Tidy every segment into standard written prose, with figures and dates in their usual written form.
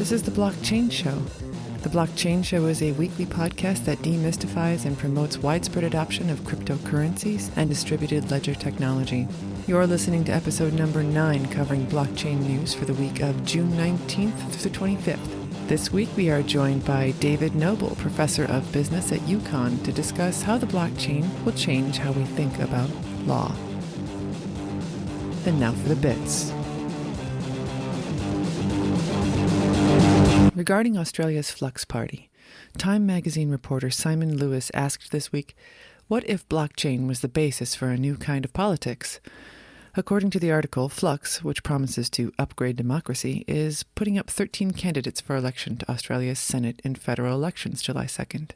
This is the Blockchain Show. The Blockchain Show is a weekly podcast that demystifies and promotes widespread adoption of cryptocurrencies and distributed ledger technology. You're listening to episode number 9, covering blockchain news for the week of June 19th through the 25th. This week we are joined by David Noble, professor of business at UCONN, to discuss how the blockchain will change how we think about law. And now for the bits. Regarding Australia's Flux Party, Time magazine reporter Simon Lewis asked this week, what if blockchain was the basis for a new kind of politics? According to the article, Flux, which promises to upgrade democracy, is putting up 13 candidates for election to Australia's Senate and federal elections July 2nd.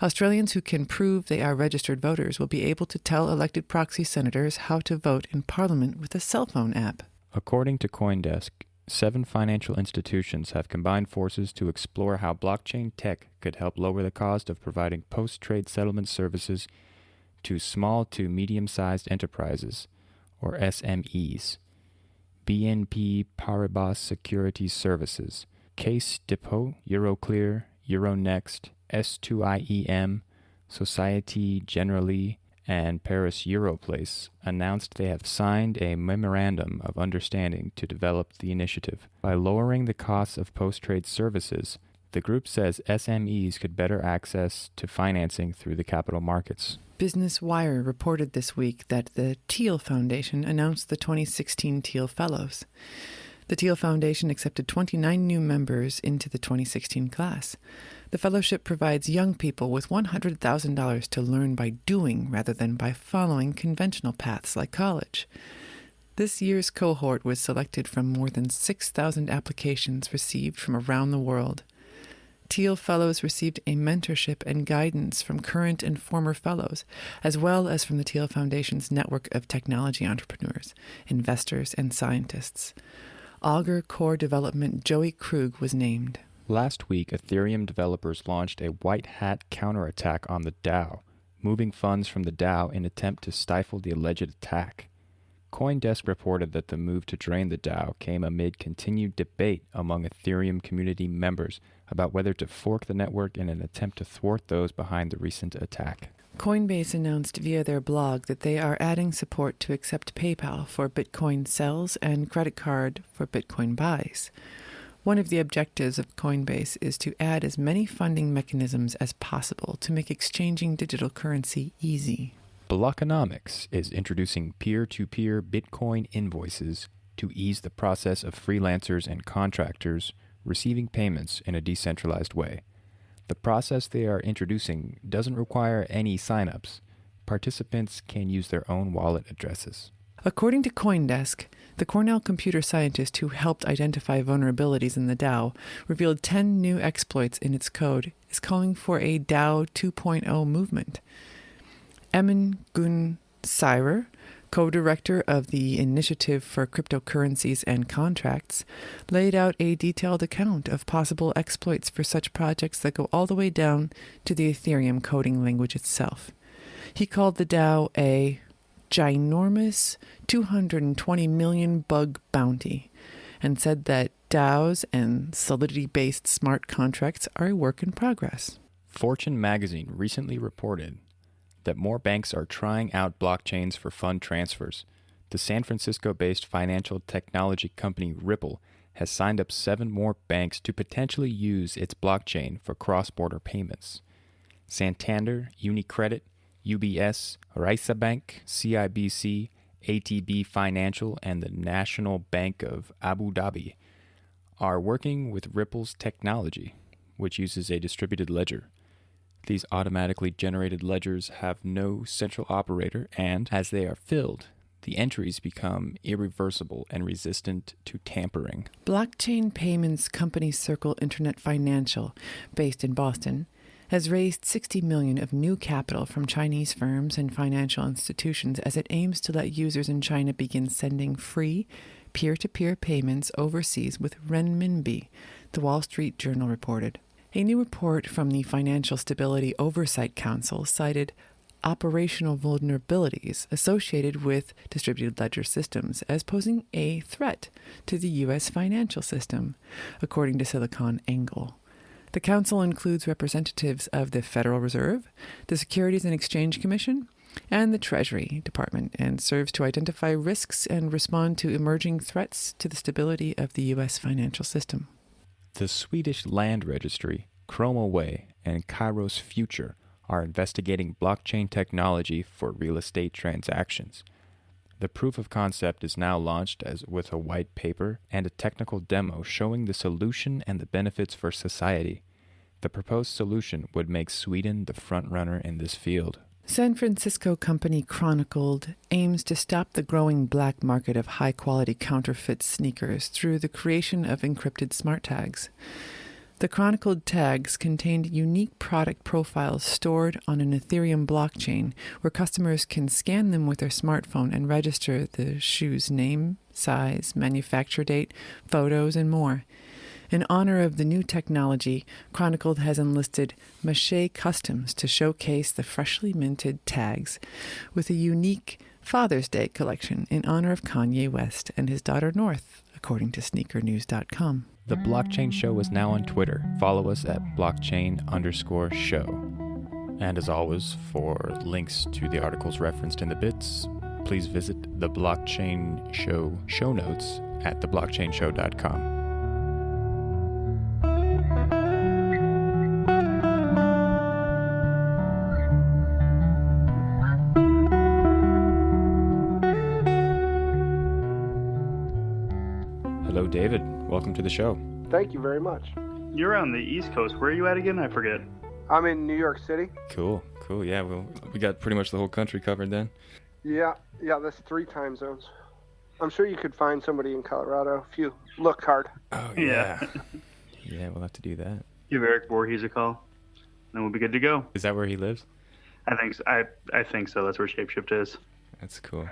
Australians who can prove they are registered voters will be able to tell elected proxy senators how to vote in Parliament with a cell phone app. According to CoinDesk, 7 financial institutions have combined forces to explore how blockchain tech could help lower the cost of providing post-trade settlement services to small to medium-sized enterprises, or SMEs. BNP Paribas Securities Services, Case Depot, Euroclear, Euronext, S2IEM, Société Générale, and Paris Europlace announced they have signed a memorandum of understanding to develop the initiative. By lowering the costs of post-trade services, the group says SMEs could better access to financing through the capital markets. Business Wire reported this week that the Teal Foundation announced the 2016 Teal Fellows. The Teal Foundation accepted 29 new members into the 2016 class. The fellowship provides young people with $100,000 to learn by doing rather than by following conventional paths like college. This year's cohort was selected from more than 6,000 applications received from around the world. Teal Fellows received a mentorship and guidance from current and former fellows, as well as from the Teal Foundation's network of technology entrepreneurs, investors, and scientists. Augur Core Development Joey Krug was named. Last week, Ethereum developers launched a white hat counterattack on the DAO, moving funds from the DAO in an attempt to stifle the alleged attack. CoinDesk reported that the move to drain the DAO came amid continued debate among Ethereum community members about whether to fork the network in an attempt to thwart those behind the recent attack. Coinbase announced via their blog that they are adding support to accept PayPal for Bitcoin sells and credit card for Bitcoin buys. One of the objectives of Coinbase is to add as many funding mechanisms as possible to make exchanging digital currency easy. Blockonomics is introducing peer-to-peer Bitcoin invoices to ease the process of freelancers and contractors receiving payments in a decentralized way. The process they are introducing doesn't require any signups. Participants can use their own wallet addresses. According to CoinDesk, the Cornell computer scientist who helped identify vulnerabilities in the DAO revealed 10 new exploits in its code, is calling for a DAO 2.0 movement. Emin Gün Sirer, co-director of the Initiative for Cryptocurrencies and Contracts, laid out a detailed account of possible exploits for such projects that go all the way down to the Ethereum coding language itself. He called the DAO a ginormous 220 million bug bounty and said that DAOs and Solidity-based smart contracts are a work in progress. Fortune magazine recently reported that more banks are trying out blockchains for fund transfers. The San Francisco-based financial technology company Ripple has signed up 7 more banks to potentially use its blockchain for cross-border payments. Santander, UniCredit, UBS, Raisa Bank, CIBC, ATB Financial, and the National Bank of Abu Dhabi are working with Ripple's technology, which uses a distributed ledger. These automatically generated ledgers have no central operator, and as they are filled, the entries become irreversible and resistant to tampering. Blockchain payments company Circle Internet Financial, based in Boston, has raised $60 million of new capital from Chinese firms and financial institutions as it aims to let users in China begin sending free, peer-to-peer payments overseas with renminbi, the Wall Street Journal reported. A new report from the Financial Stability Oversight Council cited operational vulnerabilities associated with distributed ledger systems as posing a threat to the U.S. financial system, according to SiliconANGLE. The council includes representatives of the Federal Reserve, the Securities and Exchange Commission, and the Treasury Department, and serves to identify risks and respond to emerging threats to the stability of the U.S. financial system. The Swedish Land Registry, ChromaWay, and Kairos Future are investigating blockchain technology for real estate transactions. The proof of concept is now launched with a white paper and a technical demo showing the solution and the benefits for society. The proposed solution would make Sweden the front runner in this field. San Francisco company Chronicled aims to stop the growing black market of high-quality counterfeit sneakers through the creation of encrypted smart tags. The Chronicled tags contained unique product profiles stored on an Ethereum blockchain where customers can scan them with their smartphone and register the shoe's name, size, manufacture date, photos, and more. In honor of the new technology, Chronicled has enlisted Mache Customs to showcase the freshly minted tags with a unique Father's Day collection in honor of Kanye West and his daughter North, according to sneakernews.com. The Blockchain Show is now on Twitter. Follow us at blockchain_show. And as always, for links to the articles referenced in the bits, please visit the Blockchain Show show notes at theblockchainshow.com. Hello, David. Welcome to the show. Thank you very much. You're on the East Coast. Where are you at again? I forget. I'm in New York City. Cool. Yeah, we got pretty much the whole country covered then. Yeah, that's 3 time zones. I'm sure you could find somebody in Colorado if you look hard. Oh, yeah. Yeah, we'll have to do that. Give Eric Voorhees a call, then we'll be good to go. Is that where he lives? I think so. I think so. That's where Shapeshift is. That's cool.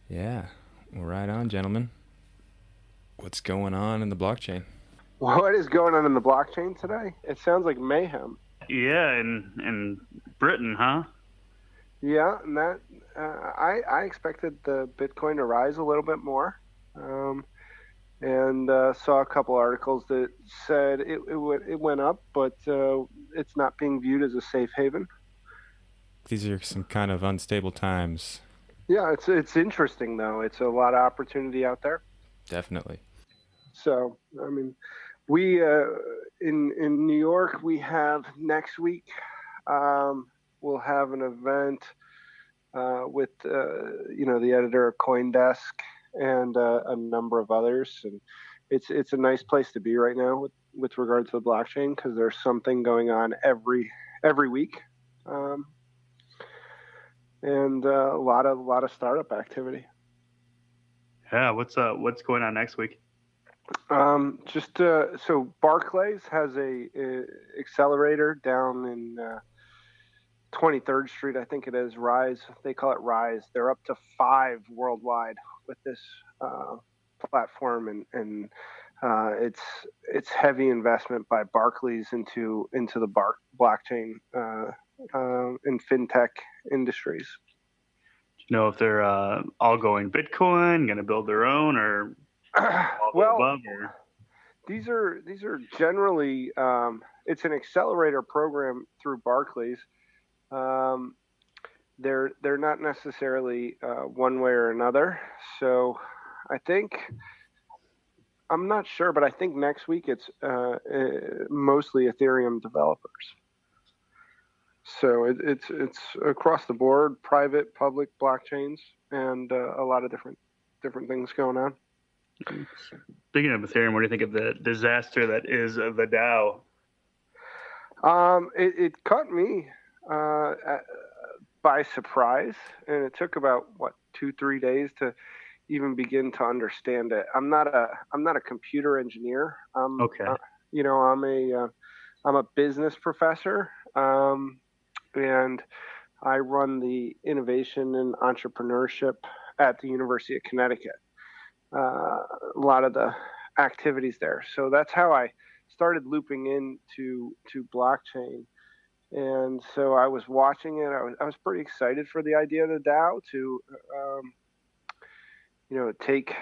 Yeah. Well, right on, gentlemen. What's going on in the blockchain? What is going on in the blockchain today? It sounds like mayhem. Yeah, in Britain, huh? Yeah, and that I expected the Bitcoin to rise a little bit more, and saw a couple articles that said it went up, but it's not being viewed as a safe haven. These are some kind of unstable times. Yeah, it's interesting though. It's a lot of opportunity out there. Definitely. So, I mean, we in New York, we have next week, we'll have an event with the editor of CoinDesk and a number of others, and it's a nice place to be right now with regard to the blockchain because there's something going on every week, and a lot of startup activity. Yeah, what's going on next week? So Barclays has a accelerator down in 23rd Street, I think it is, Rise. They call it Rise. They're up to 5 worldwide with this platform, and it's heavy investment by Barclays into the blockchain and fintech industries. Do you know if they're all going Bitcoin, going to build their own, or well, above, or? These are generally it's an accelerator program through Barclays. They're not necessarily one way or another. So I think, I'm not sure, but I think next week it's mostly Ethereum developers. So it's across the board, private, public blockchains, and a lot of different things going on. Speaking of Ethereum, what do you think of the disaster that is the DAO? It caught me by surprise, and it took about 2-3 days to even begin to understand it. I'm not a computer engineer. Okay. I'm a business professor, and I run the innovation and entrepreneurship at the University of Connecticut. A lot of the activities there. So that's how I started looping into blockchain. And so I was watching it. I was pretty excited for the idea of the DAO to, take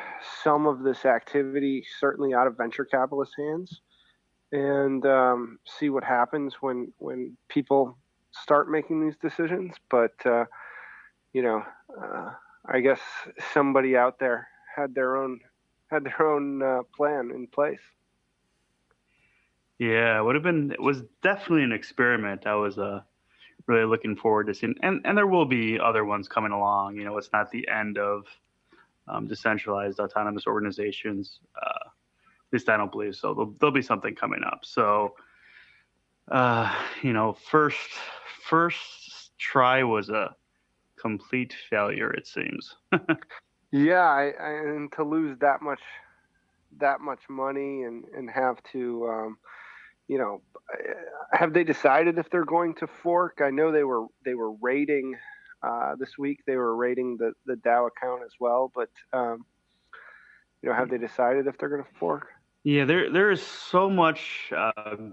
some of this activity certainly out of venture capitalists' hands and see what happens when people start making these decisions. But I guess somebody out there had their own plan in place. Yeah, it was definitely an experiment. I was really looking forward to seeing, and there will be other ones coming along. It's not the end of decentralized autonomous organizations. At least I don't believe so. There'll be something coming up. So, first try was a complete failure, it seems. Yeah, and to lose that much money and have to, have they decided if they're going to fork? I know they were rating this week. They were rating the DAO account as well, but have they decided if they're going to fork? Yeah, there is so much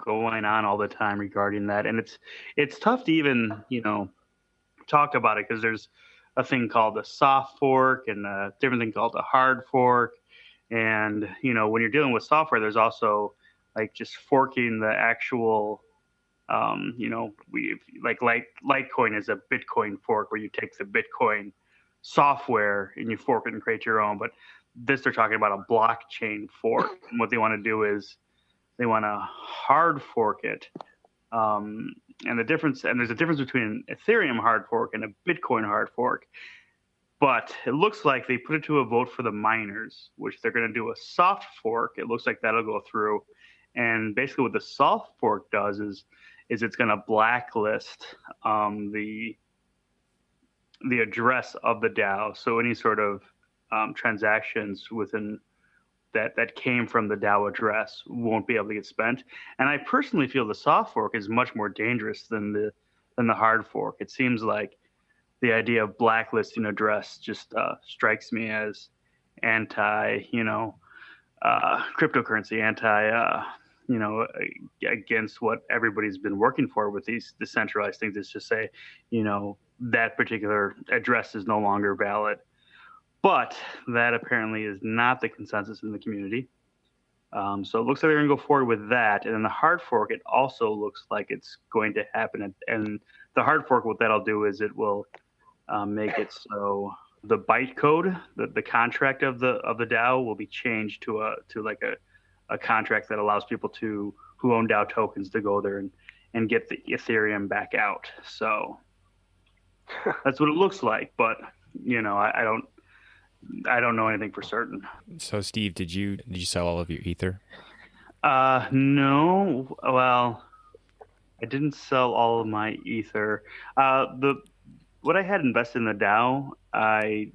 going on all the time regarding that, and it's tough to even talk about it because there's a thing called a soft fork and a different thing called a hard fork, and when you're dealing with software, there's also like just forking the actual, Litecoin is a Bitcoin fork where you take the Bitcoin software and you fork it and create your own, but they're talking about a blockchain fork. And what they want to do is they want to hard fork it. And there's a difference between an Ethereum hard fork and a Bitcoin hard fork. But it looks like they put it to a vote for the miners, which they're going to do a soft fork. It looks like that'll go through. And basically what the soft fork does is it's going to blacklist the address of the DAO. So any sort of transactions within that came from the DAO address won't be able to get spent. And I personally feel the soft fork is much more dangerous than the hard fork. It seems like the idea of blacklisting address just strikes me as anti, cryptocurrency, anti, against what everybody's been working for with these decentralized things. Is just say, that particular address is no longer valid. But that apparently is not the consensus in the community. So it looks like they're going to go forward with that. And then the hard fork, it also looks like it's going to happen. And the hard fork, what that'll do is it will make it so the bytecode, the contract of the DAO will be changed to a contract that allows people who own DAO tokens to go there and get the Ethereum back out. So that's what it looks like. But I don't know anything for certain. So, Steve, did you sell all of your Ether? No. Well, I didn't sell all of my Ether. What I had invested in the DAO, I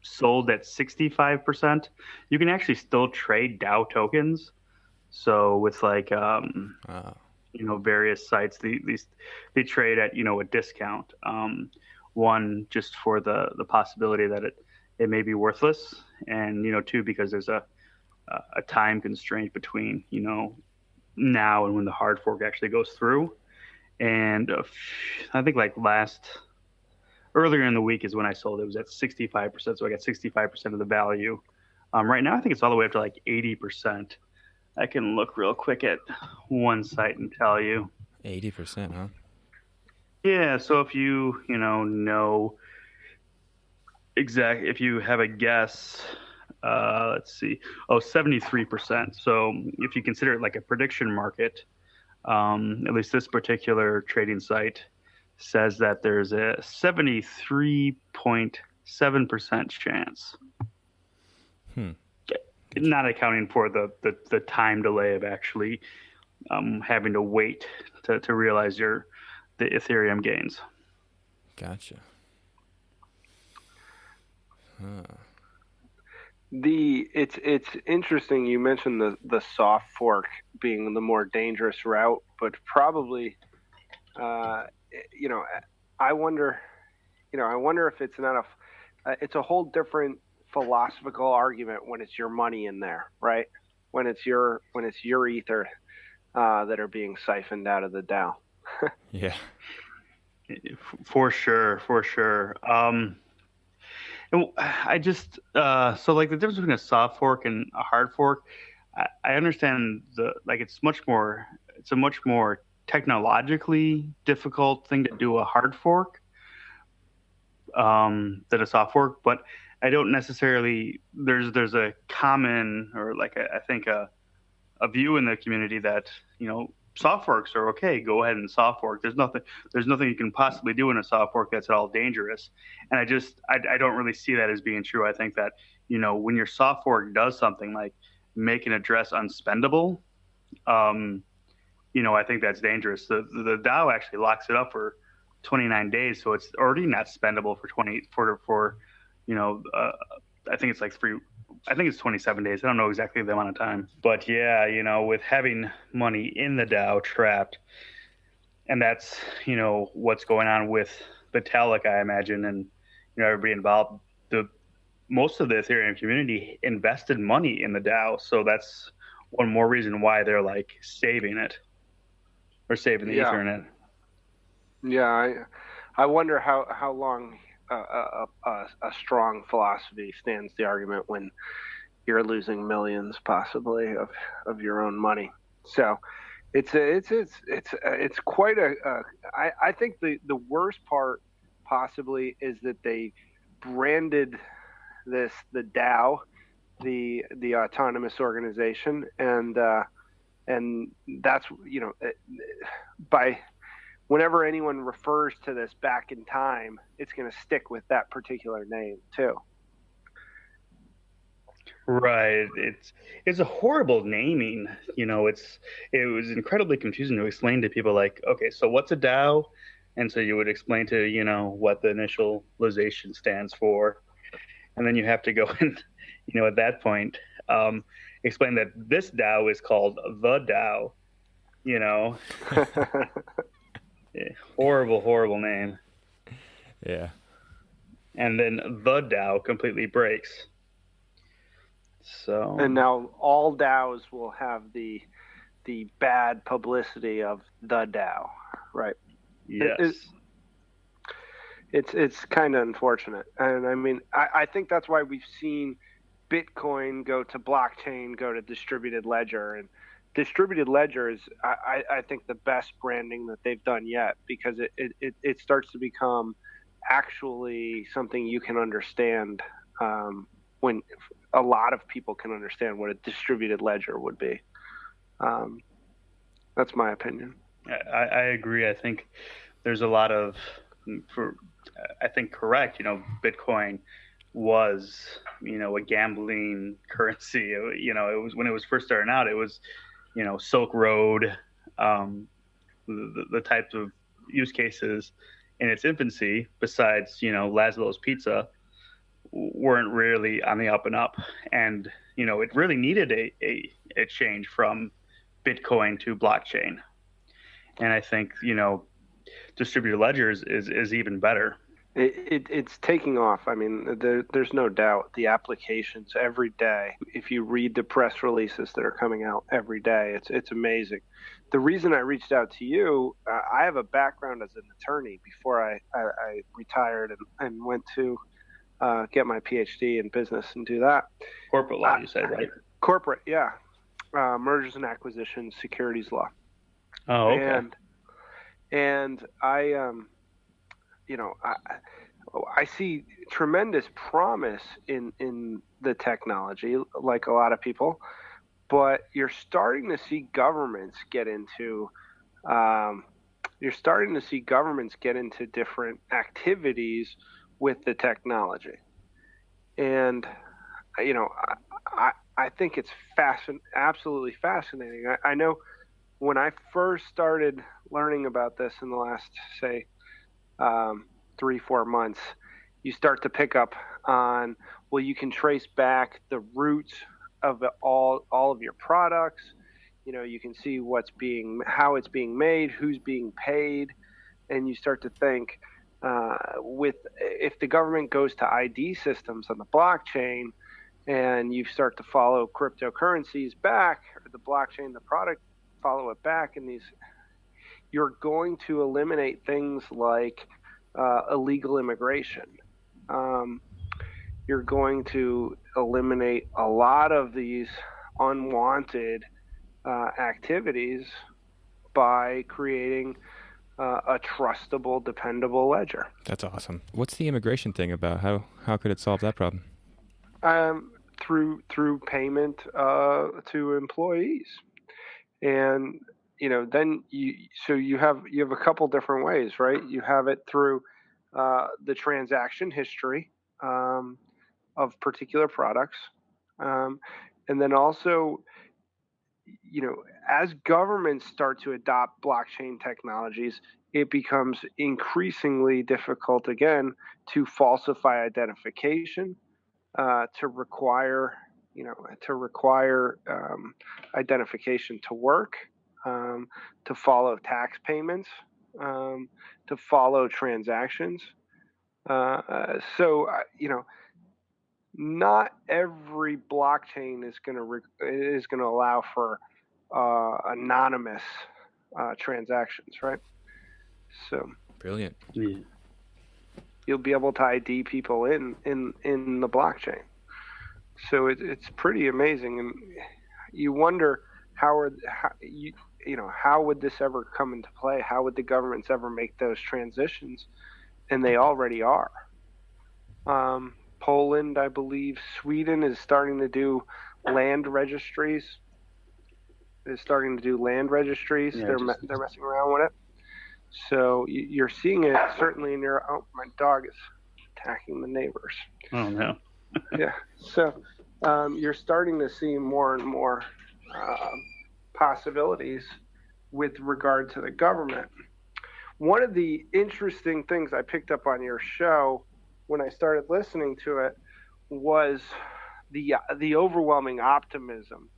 sold at 65%. You can actually still trade DAO tokens. So with various sites, they trade at a discount. One, just for the possibility that it may be worthless, and two, because there's a time constraint between now and when the hard fork actually goes through. And I think earlier in the week is when I sold. It was at 65%, so I got 65% of the value. Right now, I think it's all the way up to 80%. I can look real quick at one site and tell you. 80%, huh? Yeah. So if you know exactly, if you have a guess, let's see. 73%. So if you consider it like a prediction market, at least this particular trading site says that there's a 73.7% chance. Not accounting for the time delay of actually having to wait to realize the Ethereum gains. Gotcha. Huh. It's interesting you mentioned the soft fork being the more dangerous route, but probably I wonder if it's not it's a whole different philosophical argument when it's your money in there, right? When it's your Ether that are being siphoned out of the DAO. Yeah. For sure, for sure. And I just so like the difference between a soft fork and a hard fork, I understand it's a much more technologically difficult thing to do a hard fork than a soft fork, but I don't necessarily there's a common or like I think a view in the community that soft forks are okay. Go ahead and soft fork. There's nothing you can possibly do in a soft fork that's at all dangerous. And I don't really see that as being true. I think that when your soft fork does something like make an address unspendable, I think that's dangerous. The DAO actually locks it up for 29 days, so it's already not spendable for 20 for I think it's like three. I think it's 27 days. I don't know exactly the amount of time. But yeah, with having money in the DAO trapped, and that's, what's going on with Vitalik, I imagine, and, everybody involved, most of the Ethereum community invested money in the DAO. So that's one more reason why they're like saving it or saving the Ethernet. Yeah, I wonder how long a strong philosophy stands the argument when you're losing millions possibly of your own money. So it's quite I think the worst part possibly is that they branded the DAO, the autonomous organization, and that's by whenever anyone refers to this back in time, it's going to stick with that particular name too. Right. It's a horrible naming. It was incredibly confusing to explain to people like, okay, so what's a DAO? And so you would explain to, what the initialization stands for. And then you have to go and, at that point, explain that this DAO is called the DAO, Horrible, horrible name. Yeah. And then the DAO completely breaks. So. And now all DAOs will have the bad publicity of the DAO, right? Yes. It's kind of unfortunate, and I mean, I think that's why we've seen Bitcoin go to blockchain, go to distributed ledger, and distributed ledger is, I think, the best branding that they've done yet, because it starts to become actually something you can understand, when a lot of people can understand what a distributed ledger would be. That's my opinion. I agree. I think there's a lot of, I think correct, Bitcoin was, a gambling currency. It was when it was first starting out, it was, Silk Road, the types of use cases in its infancy, besides, Laszlo's Pizza, weren't really on the up and up. And, it really needed a change from Bitcoin to blockchain. And I think, distributed ledgers is even better. It's taking off. I mean, there's no doubt. The applications every day, if you read the press releases that are coming out every day, it's amazing. The reason I reached out to you, I have a background as an attorney before I retired and went to get my PhD in business and do that. Corporate law, you said, right? Corporate, yeah. Mergers and acquisitions, securities law. Oh, okay. And I I see tremendous promise in the technology, like a lot of people, but you're starting to see governments get into different activities with the technology, and I think it's absolutely fascinating. I know when I first started learning about this in the last, say, 3-4 months, you start to pick up on, well, you can trace back the roots of all of your products. You can see how it's being made, who's being paid, and you start to think, if the government goes to ID systems on the blockchain, and you start to follow cryptocurrencies back, or the blockchain, the product, follow it back, and you're going to eliminate things like illegal immigration. You're going to eliminate a lot of these unwanted activities by creating a trustable, dependable ledger. That's awesome. What's the immigration thing about? How could it solve that problem? Through payment to employees, and then you have a couple different ways, right? You have it through the transaction history of particular products, and then also, as governments start to adopt blockchain technologies, it becomes increasingly difficult again to falsify identification, to require identification to work, to follow tax payments, to follow transactions. So not every blockchain is going to allow for anonymous transactions, right? So brilliant. Yeah. You'll be able to ID people in the blockchain. So it's pretty amazing, and you wonder how would this ever come into play? How would the governments ever make those transitions? And they already are. Poland, I believe, Sweden is starting to do land registries. They're messing around with it. So you're seeing it certainly in your. Oh, my dog is attacking the neighbors. Oh no. Yeah. So you're starting to see more and more possibilities with regard to the government. One of the interesting things I picked up on your show when I started listening to it was the overwhelming optimism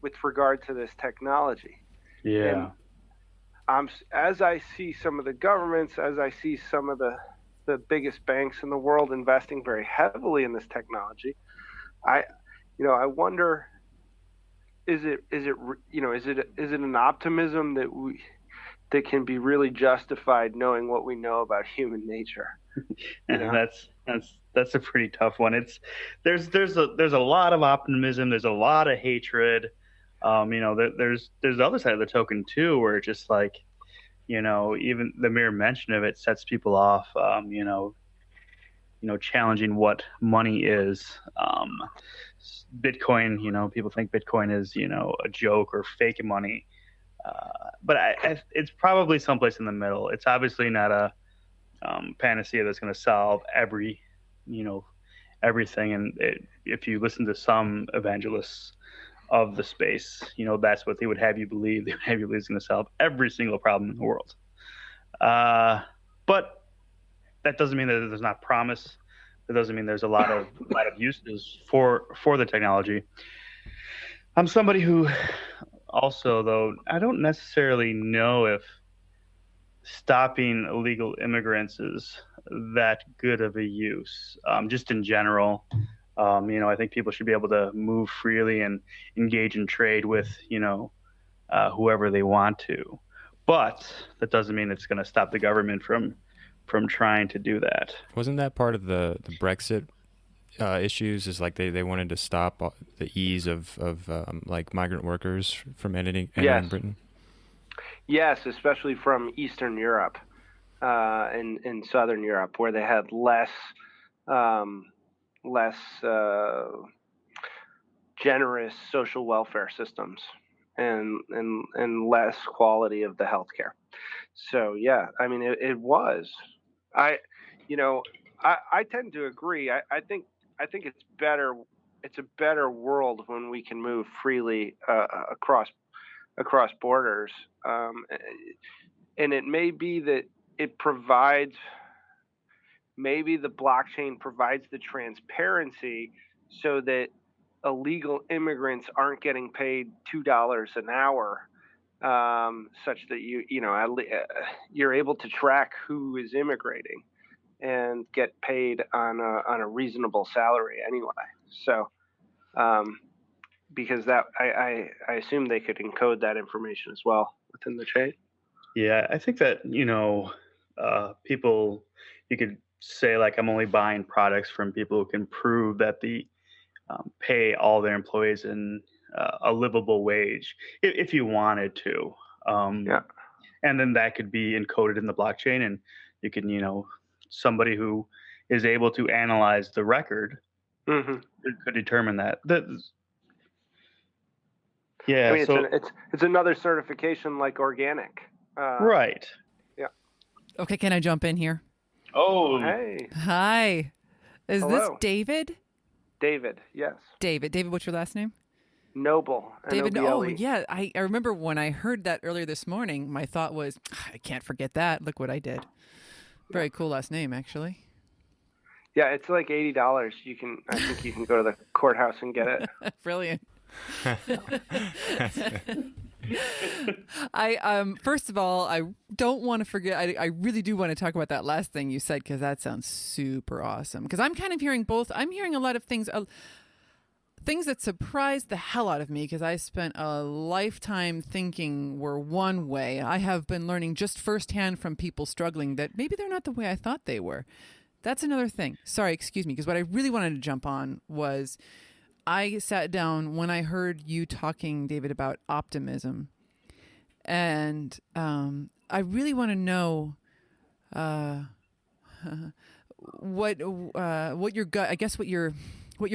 with regard to this technology. Yeah. And as I see some of the governments, as I see some of the biggest banks in the world investing very heavily in this technology, I wonder, is it an optimism that can be really justified knowing what we know about human nature? That's a pretty tough one. There's a lot of optimism. There's a lot of hatred. There's the other side of the token too, where it's just like, even the mere mention of it sets people off. Challenging what money is. Bitcoin, people think Bitcoin is, a joke or fake money. But it's probably someplace in the middle. It's obviously not a panacea that's going to solve everything. And if you listen to some evangelists of the space, that's what they would have you believe. They would have you believe it's going to solve every single problem in the world. But that doesn't mean that there's not promise. That doesn't mean there's a lot of uses for the technology. I'm somebody who also, though, I don't necessarily know if stopping illegal immigrants is that good of a use. Just in general, I think people should be able to move freely and engage in trade with, whoever they want to. But that doesn't mean it's going to stop the government from trying to do that. Wasn't that part of the Brexit issues? Is like they wanted to stop the ease of like migrant workers from entering Britain? Yes, especially from Eastern Europe and Southern Europe, where they had less generous social welfare systems and less quality of the healthcare. So yeah, I mean it was. I tend to agree. I think it's better. It's a better world when we can move freely across borders, and it may be that it provides. Maybe the blockchain provides the transparency so that illegal immigrants aren't getting paid $2 an hour, such that you're able to track who is immigrating and get paid on a reasonable salary anyway. So, because that I assume they could encode that information as well within the chain. Yeah, I think that, people, you could say like, I'm only buying products from people who can prove that the pay all their employees in a livable wage, if you wanted to. Yeah. And then that could be encoded in the blockchain, and you can, somebody who is able to analyze the record Hmm. could determine that. I Yeah. mean, So it's another certification like organic. right. Yeah. Okay, can I jump in here? Oh, Oh, hey. Hi. Is this Hello. David? David, yes. David, what's your last name? Noble. David. Noble. Oh, yeah. I remember when I heard that earlier this morning, my thought was, I can't forget that. Look what I did. Very cool last name, actually. Yeah, it's like $80. I think you can go to the courthouse and get it. Brilliant. I first of all, I don't want to forget. I really do want to talk about that last thing you said, because that sounds super awesome. Because I'm kind of hearing both. I'm hearing a lot of things that surprised the hell out of me, because I spent a lifetime thinking we're one way. I have been learning just firsthand from people struggling that maybe they're not the way I thought they were. That's another thing. Sorry, excuse me, because what I really wanted to jump on was I sat down when I heard you talking, David, about optimism. And I really want to know what your gut, I guess what your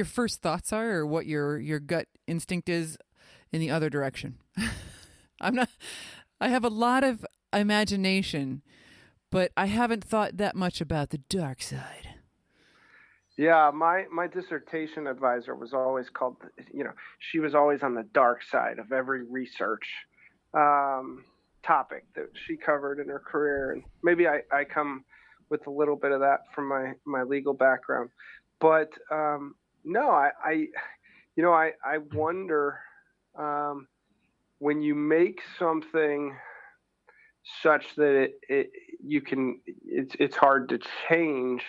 first thoughts are, or what your gut instinct is in the other direction. I have a lot of imagination, but I haven't thought that much about the dark side. Yeah, my dissertation advisor was always called, she was always on the dark side of every research topic that she covered in her career. And maybe I come with a little bit of that from my legal background. But no, I wonder, when you make something such that it's hard to change,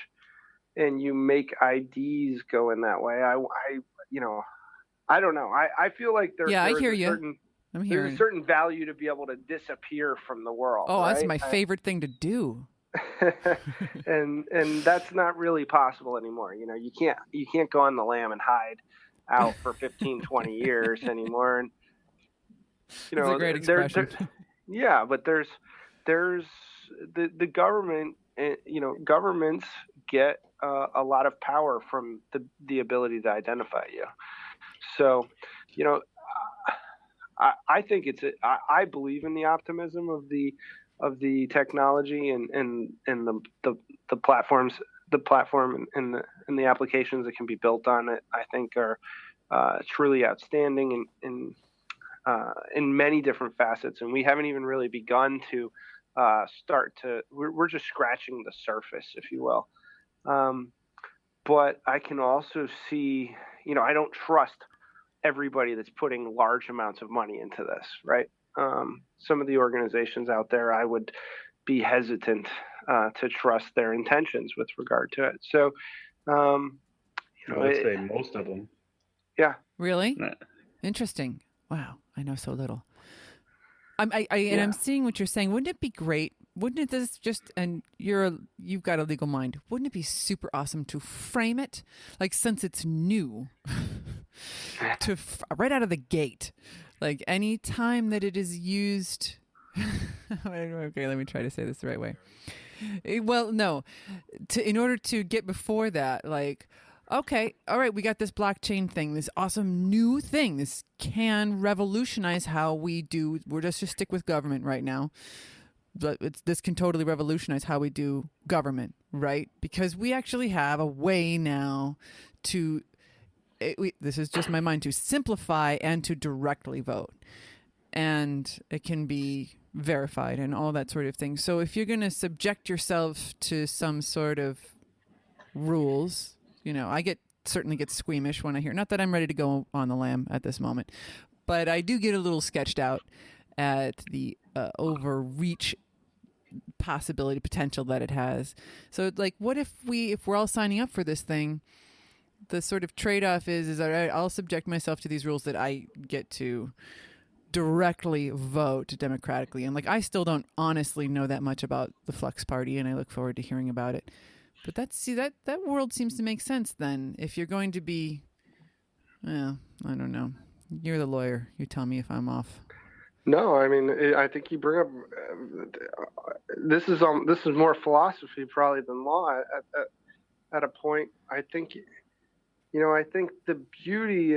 and you make IDs go in that way. I don't know. I feel like there's a certain value to be able to disappear from the world. Oh, right? That's my favorite thing to do. and that's not really possible anymore. You can't go on the lam and hide out for 15, 20 years anymore. And That's a great expression. Yeah, but there's the government. Governments get a lot of power from the ability to identify you. So, I think I believe in the optimism of the technology and the platforms, the platform and the applications that can be built on it. I think are truly outstanding in many different facets, and we haven't even really begun to we're just scratching the surface, if you will. But I can also see, I don't trust everybody that's putting large amounts of money into this, right? Some of the organizations out there, I would be hesitant to trust their intentions with regard to it. So, I would say most of them. Yeah. Really? Yeah. Interesting. Wow, I know so little. I'm seeing what you're saying. Wouldn't it be great? Wouldn't it and you've got a legal mind. Wouldn't it be super awesome to frame it, like, since it's new, right out of the gate, like any time that it is used. Okay, let me try to say this the right way. Well, no, in order to get before that, like, okay, all right, we got this blockchain thing, this awesome new thing. This can revolutionize how we do. We're just stick with government right now. But this can totally revolutionize how we do government, right? Because we actually have a way now to, this is just my mind, to simplify and to directly vote. And it can be verified and all that sort of thing. So if you're going to subject yourself to some sort of rules, I certainly get squeamish when I hear, not that I'm ready to go on the lam at this moment, but I do get a little sketched out at the overreach potential that it has. So, like, what if we're all signing up for this thing? The sort of trade-off is all right, I'll subject myself to these rules that I get to directly vote democratically. And I still don't honestly know that much about the Flux Party, and I look forward to hearing about it. But that world seems to make sense then. If you're going to be, I don't know. You're the lawyer. You tell me if I'm off. No, I mean, I think you bring up this is more philosophy probably than law at a point. I think the beauty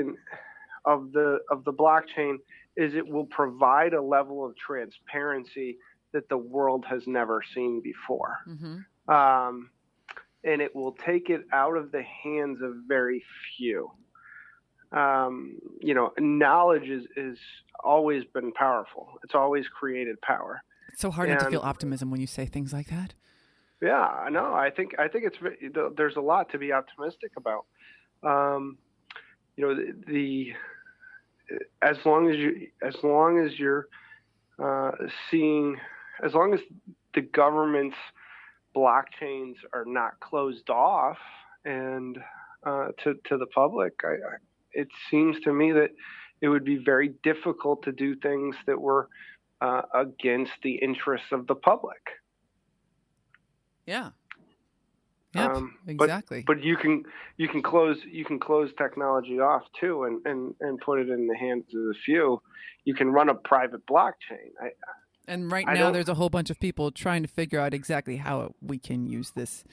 of the blockchain is it will provide a level of transparency that the world has never seen before. Mm-hmm. And it will take it out of the hands of very few. Knowledge is always been powerful. It's always created power. It's so hard not to feel optimism when you say things like that. Yeah, no, I think there's a lot to be optimistic about. As long as the government's blockchains are not closed off and to the public, it seems to me that it would be very difficult to do things that were against the interests of the public. Yeah. Yep, exactly. But you can close technology off too, and put it in the hands of the few. You can run a private blockchain. And right now, there's a whole bunch of people trying to figure out exactly how we can use this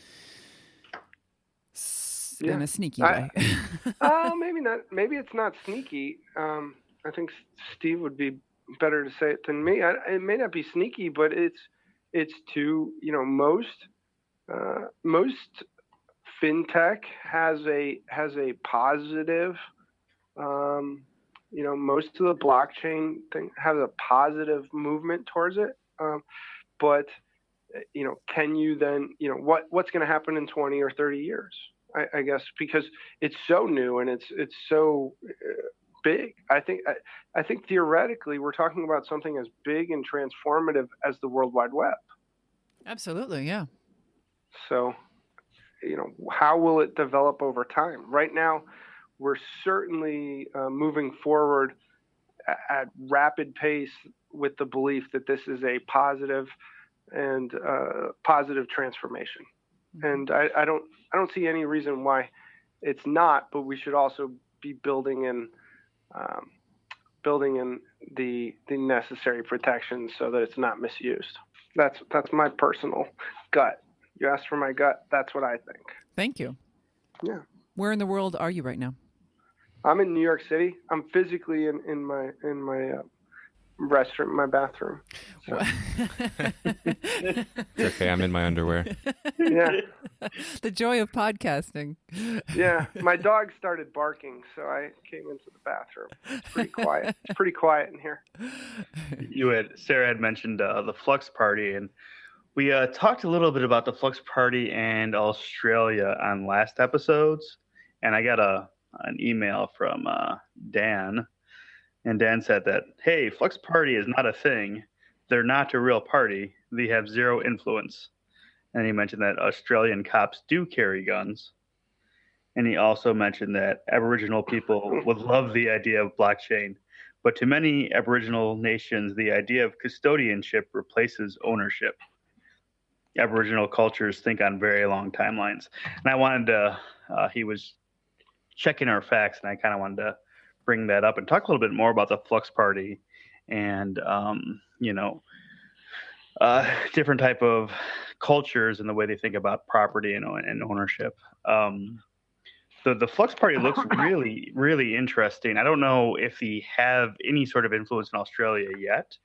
in a sneaky way. Maybe not. Maybe it's not sneaky. I think Steve would be better to say it than me. It may not be sneaky, but it's to most fintech has a positive. Most of the blockchain thing has a positive movement towards it. But can you then, what's going to happen in 20 or 30 years? I guess because it's so new and it's so big. I think theoretically we're talking about something as big and transformative as the World Wide Web. Absolutely, yeah. So, how will it develop over time? Right now, we're certainly moving forward at rapid pace with the belief that this is a positive and positive transformation. And I don't see any reason why it's not, but we should also be building in the necessary protections so that it's not misused. That's my personal gut. You asked for my gut. That's what I think. Thank you. Yeah. Where in the world are you right now? I'm in New York City. I'm physically in my restroom, my bathroom. So. It's okay. I'm in my underwear. Yeah. The joy of podcasting. Yeah. My dog started barking, so I came into the bathroom. It's pretty quiet. It's pretty quiet in here. Sarah had mentioned the Flux Party, and we talked a little bit about the Flux Party and Australia on last episodes, and I got an email from Dan. And Dan said that, hey, Flux Party is not a thing. They're not a real party. They have zero influence. And he mentioned that Australian cops do carry guns. And he also mentioned that Aboriginal people would love the idea of blockchain. But to many Aboriginal nations, the idea of custodianship replaces ownership. Aboriginal cultures think on very long timelines. And I wanted to, he was checking our facts, and I kind of wanted to bring that up and talk a little bit more about the Flux Party and different type of cultures and the way they think about property and ownership. The Flux Party looks really, really interesting. I don't know if they have any sort of influence in Australia yet,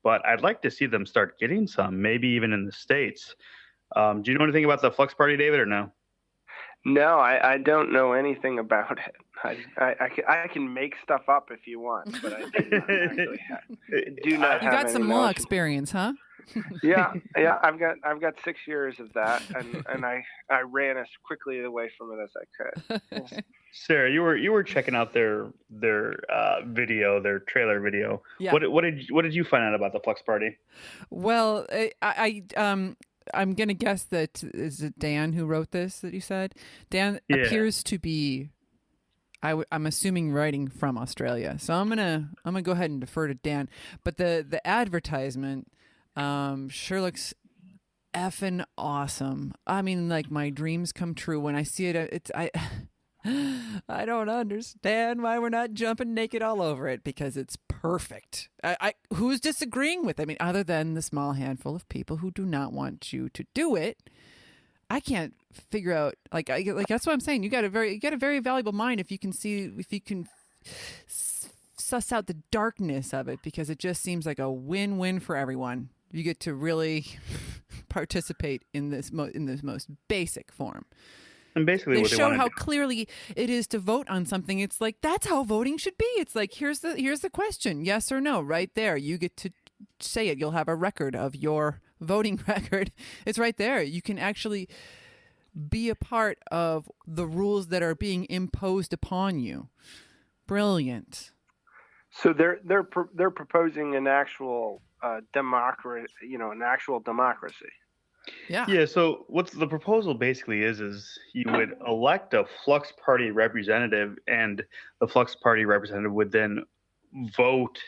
but I'd like to see them start getting some, maybe even in the States. Do you know anything about the Flux Party, David, or no? No, I don't know anything about it. I can make stuff up if you want, but I do not have. You got some law knowledge. Experience, huh? Yeah. I've got 6 years of that, and I ran as quickly away from it as I could. Yeah. Sarah, you were checking out their video, their trailer video. Yeah. What did you find out about the Flux Party? Well, I'm going to guess that is it Dan who wrote this that you said? Dan appears to be I'm assuming writing from Australia. So I'm gonna go ahead and defer to Dan. But the advertisement sure looks effing awesome. I mean, like, my dreams come true when I see it. I don't understand why we're not jumping naked all over it, because it's perfect. Who's disagreeing with it? I mean, other than the small handful of people who do not want you to do it. I can't figure out, like that's what I'm saying. You got a very valuable mind if you can suss out the darkness of it, because it just seems like a win-win for everyone. You get to really participate in this most basic form. And basically, they what they show want to how do. clearly it is to vote on something. It's like, that's how voting should be. It's like, here's the question, yes or no, right there. You get to say it. You'll have a record of your voting record. It's right there. You can actually be a part of the rules that are being imposed upon you. Brilliant. So they're proposing an actual democracy, an actual democracy. Yeah. Yeah. So what the proposal basically is you would elect a Flux Party representative, and the Flux Party representative would then vote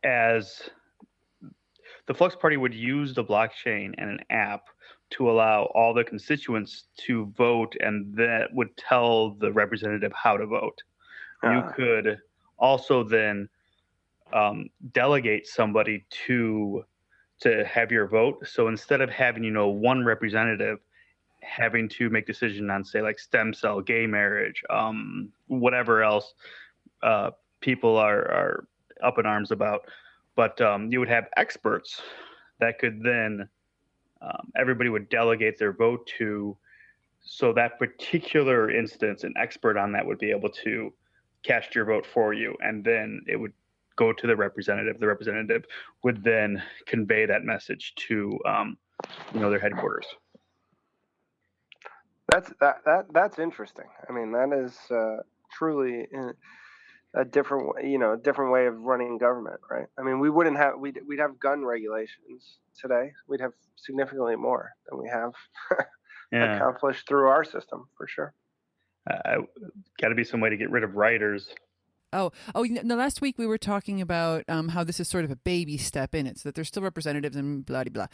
as the Flux Party would use the blockchain and an app to allow all the constituents to vote, and that would tell the representative how to vote. You could also then delegate somebody to have your vote. So instead of having, one representative having to make decision on, say, like stem cell, gay marriage, whatever else people are up in arms about, but you would have experts that could then everybody would delegate their vote to. So that particular instance, an expert on that would be able to cast your vote for you, and then it would go to the representative. The representative would then convey that message to their headquarters. That's interesting. I mean, that is truly a different way of running government, right? I mean, we'd have gun regulations today. We'd have significantly more than we have accomplished through our system, for sure. Got to be some way to get rid of writers. Oh! Last week we were talking about how this is sort of a baby step in it, so that there's still representatives and blah blah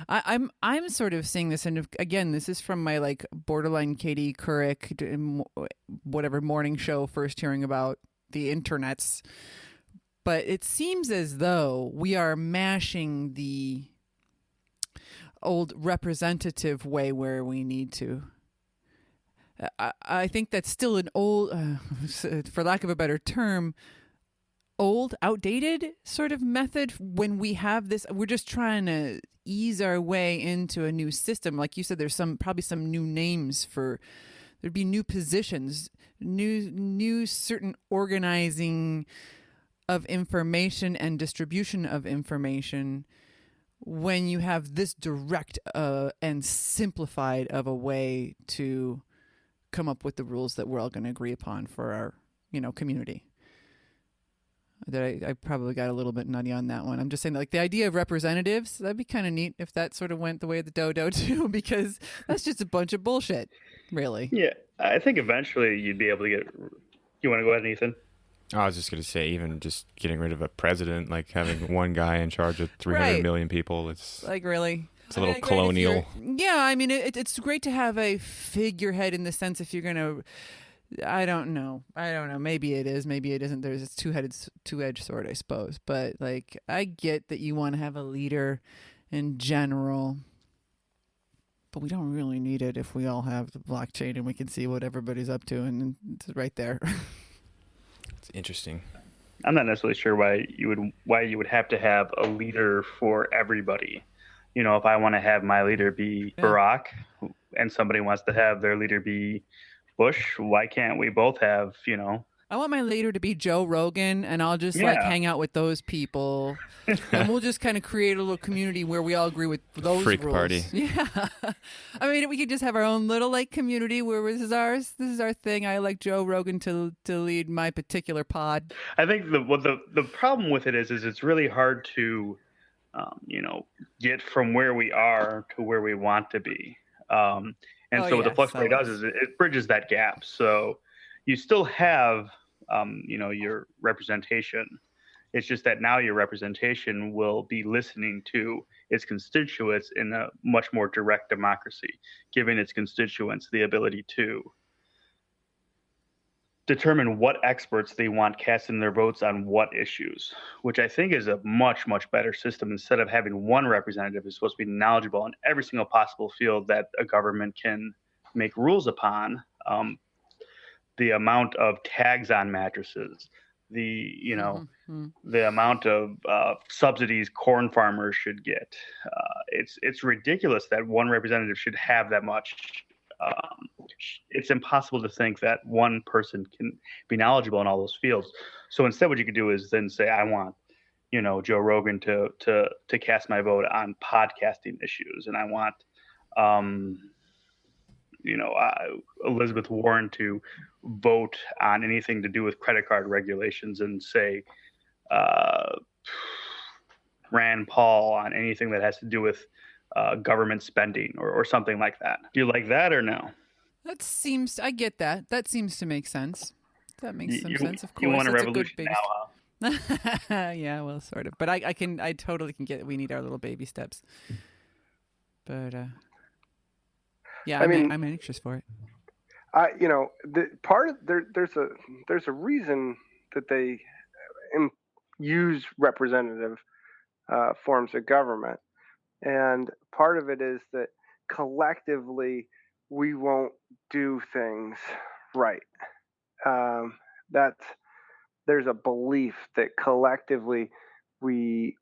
blah. I'm sort of seeing this, and again, this is from my like borderline Katie Couric, whatever morning show, first hearing about the internets. But it seems as though we are mashing the old representative way where we need to. I think that's still an old, for lack of a better term, outdated sort of method. When we have this, we're just trying to ease our way into a new system. Like you said, there's probably some new names there'd be new positions, new certain organizing of information and distribution of information. When you have this direct and simplified of a way to come up with the rules that we're all going to agree upon for our, community. That I probably got a little bit nutty on that one. I'm just saying, like, the idea of representatives, that'd be kind of neat if that sort of went the way of the dodo too, because that's just a bunch of bullshit, really. Yeah, I think eventually you'd be able to get. You want to go ahead, Ethan? I was just going to say, even just getting rid of a president, like having one guy in charge of 300 million people, it's like, really. It's a little colonial. Yeah, I mean, it's great to have a figurehead in the sense if you're going to. I don't know. Maybe it is. Maybe it isn't. There's a two-edged sword, I suppose. But like, I get that you want to have a leader in general, but we don't really need it if we all have the blockchain and we can see what everybody's up to, and it's right there. It's interesting. I'm not necessarily sure why you would have to have a leader for everybody. If I want to have my leader be Barack, and somebody wants to have their leader be Bush, why can't we both have, I want my leader to be Joe Rogan, and I'll just like hang out with those people, and we'll just kind of create a little community where we all agree with those Freak rules. party. Yeah, I mean, we could just have our own little like community where this is ours. This is our thing. I like Joe Rogan to lead my particular pod. I think the problem with it is it's really hard to, get from where we are to where we want to be. And so what the Flux Party does is it bridges that gap. So you still have, your representation. It's just that now your representation will be listening to its constituents in a much more direct democracy, giving its constituents the ability to determine what experts they want casting their votes on what issues, which I think is a much, much better system. Instead of having one representative who's supposed to be knowledgeable in every single possible field that a government can make rules upon, the amount of tags on mattresses, the amount of subsidies corn farmers should get. It's ridiculous that one representative should have that much. It's impossible to think that one person can be knowledgeable in all those fields. So instead, what you could do is then say, I want, Joe Rogan to cast my vote on podcasting issues, and I want, Elizabeth Warren to vote on anything to do with credit card regulations, and say Rand Paul on anything that has to do with government spending or something like that. Do you like that or no? I get that. That seems to make sense. That makes some sense, of course. You want a revolution now, huh? Yeah, well, sort of. But I totally can get it. We need our little baby steps. But yeah, I'm anxious for it. There's a reason that they use representative forms of government, and part of it is that collectively we won't do things right. There's a belief that collectively we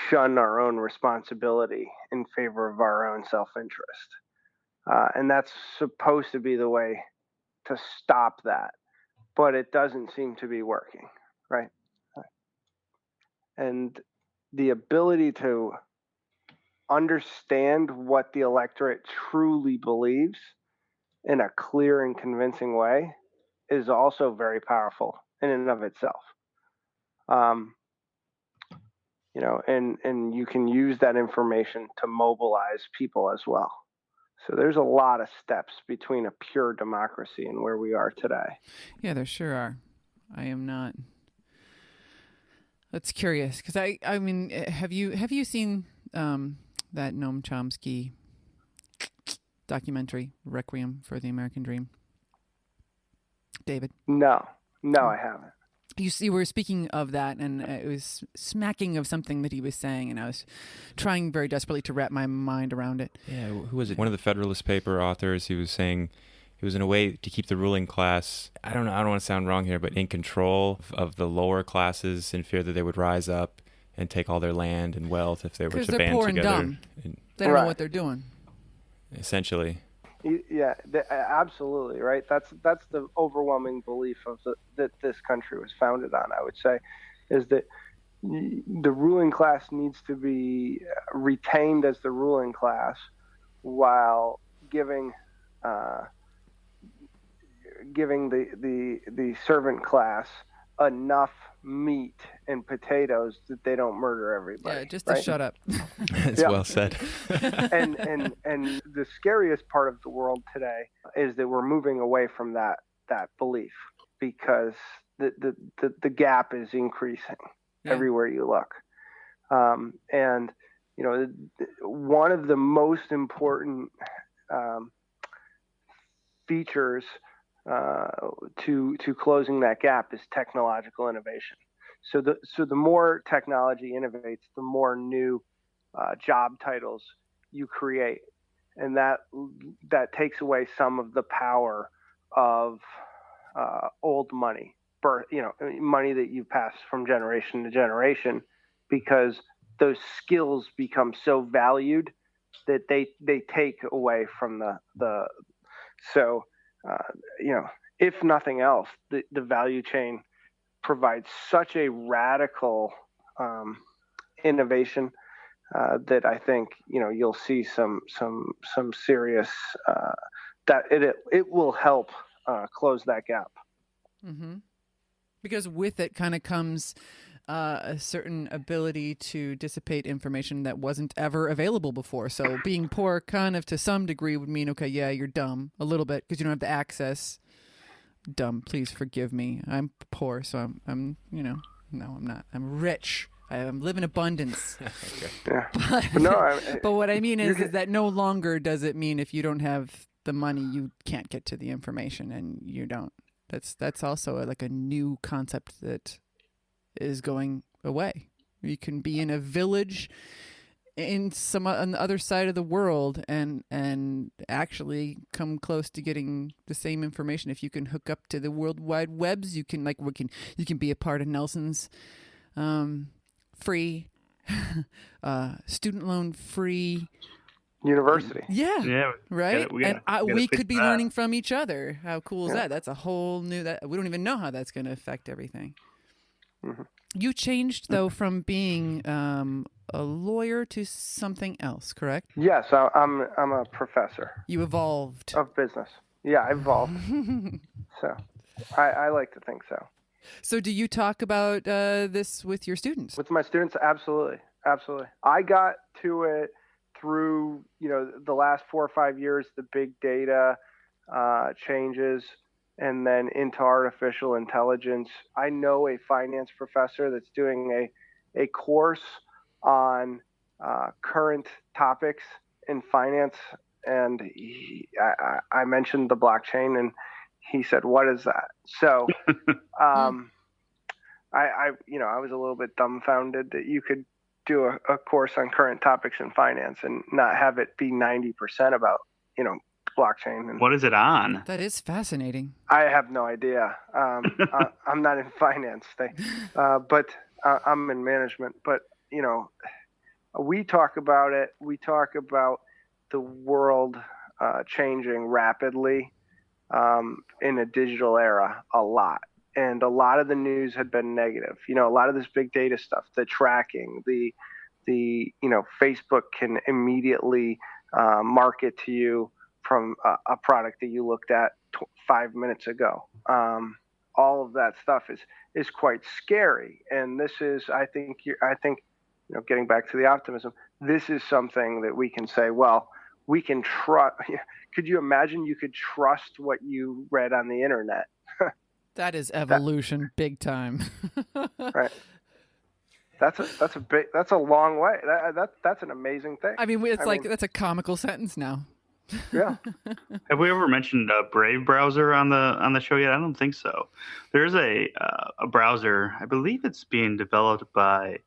shun our own responsibility in favor of our own self-interest. And that's supposed to be the way to stop that, but it doesn't seem to be working, right? And the ability to understand what the electorate truly believes in a clear and convincing way is also very powerful in and of itself. And you can use that information to mobilize people as well. So there's a lot of steps between a pure democracy and where we are today. Yeah, there sure are. I am not. That's curious because I mean, have you seen that Noam Chomsky documentary, Requiem for the American Dream? David? No, I haven't. You were speaking of that, and it was smacking of something that he was saying, and I was trying very desperately to wrap my mind around it. Yeah, who was it? One of the Federalist paper authors. He was saying it was in a way to keep the ruling class, I don't want to sound wrong here, but in control of the lower classes, in fear that they would rise up and take all their land and wealth if they were to band together. Because they're poor and dumb. They don't know what they're doing. Essentially. Yeah, absolutely, right? That's the overwhelming belief that this country was founded on, I would say, is that the ruling class needs to be retained as the ruling class while giving the servant class enough meat and potatoes that they don't murder everybody. Yeah, just to shut up. It's well said. and the scariest part of the world today is that we're moving away from that belief, because the gap is increasing everywhere you look. And one of the most important features to closing that gap is technological innovation. So the more technology innovates, the more new job titles you create, and that takes away some of the power of old money, money that you pass from generation to generation, because those skills become so valued that they take away from the if nothing else, the value chain provides such a radical innovation that I think you'll see some serious that it will help close that gap. Mm-hmm. Because with it kind of comes a certain ability to dissipate information that wasn't ever available before. So being poor kind of to some degree would mean, okay, yeah, you're dumb a little bit because you don't have the access. Dumb, please forgive me. I'm poor, so I'm no, I'm not. I'm rich. I live in abundance. Okay. Yeah. But what I mean is that no longer does it mean if you don't have the money, you can't get to the information, and you don't. That's also like a new concept that is going away. You can be in a village on the other side of the world and actually come close to getting the same information. If you can hook up to the World Wide Webs, you can be a part of Nelson's free student loan free university. Yeah, right. We could be that. learning from each other. How cool is that? That's a whole new that we don't even know how that's going to affect everything. Mm-hmm. You changed though from being a lawyer to something else, correct? Yes, I'm a professor. You evolved Of business. Yeah, I evolved. So I like to think so. So do you talk about this with your students? With my students, absolutely. I got to it through, the last 4 or 5 years, the big data changes, and then into artificial intelligence. I know a finance professor that's doing a course on current topics in finance, and I mentioned the blockchain, and he said, "What is that?" So, I was a little bit dumbfounded that you could do a course on current topics in finance and not have it be 90% about, blockchain. And what is it on? That is fascinating. I have no idea. I'm not in finance, but I'm in management. But, we talk about it. We talk about the world changing rapidly in a digital era a lot. And a lot of the news had been negative. A lot of this big data stuff, the tracking, the Facebook can immediately market to you from a product that you looked at 5 minutes ago. All of that stuff is quite scary. And this is, I think, getting back to the optimism, this is something that we can say, well, we can trust. Could you imagine you could trust what you read on the internet? That is evolution, big time. Right. That's a long way. That's an amazing thing. I mean, that's a comical sentence now. Yeah. Have we ever mentioned a Brave browser on the show yet? I don't think so. There's a browser. I believe it's being developed by.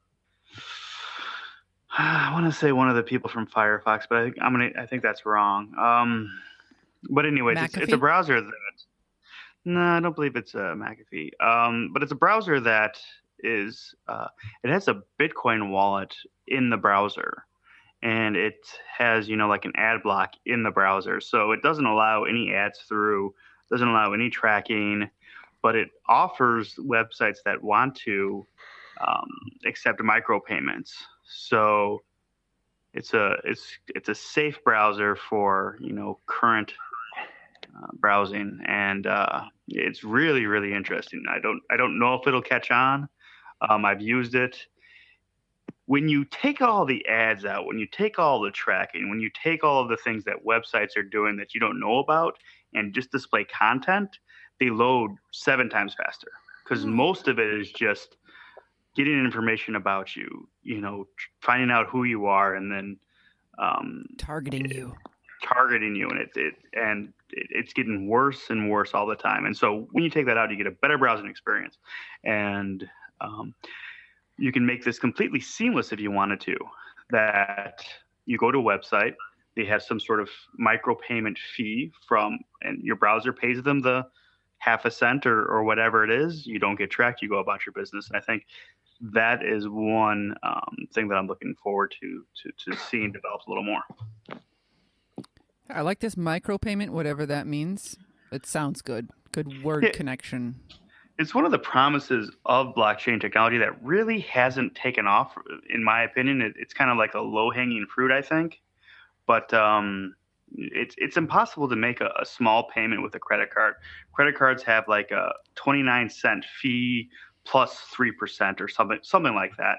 I want to say one of the people from Firefox, but I think that's wrong. But anyways, it's a browser that. No, I don't believe it's McAfee. But it's a browser that is. It has a Bitcoin wallet in the browser, and it has like an ad block in the browser, so it doesn't allow any ads through, doesn't allow any tracking, but it offers websites that want to accept micropayments. So it's a safe browser for current browsing, and it's really, really interesting. I don't know if it'll catch on. I've used it. When you take all the ads out, when you take all the tracking, when you take all of the things that websites are doing that you don't know about and just display content, they load 7 times faster, because most of it is just getting information about you, finding out who you are, and then targeting you, and it's getting worse and worse all the time. And so when you take that out, you get a better browsing experience, and you can make this completely seamless if you wanted to. That you go to a website, they have some sort of micropayment fee and your browser pays them the half a cent or whatever it is. You don't get tracked. You go about your business. And I think that is one thing that I'm looking forward to seeing develop a little more. I like this micropayment, whatever that means. It sounds good. Good word connection. It's one of the promises of blockchain technology that really hasn't taken off, in my opinion. It's kind of like a low-hanging fruit, I think. But it's impossible to make a small payment with a credit card. Credit cards have like a 29-cent fee plus 3% or something like that.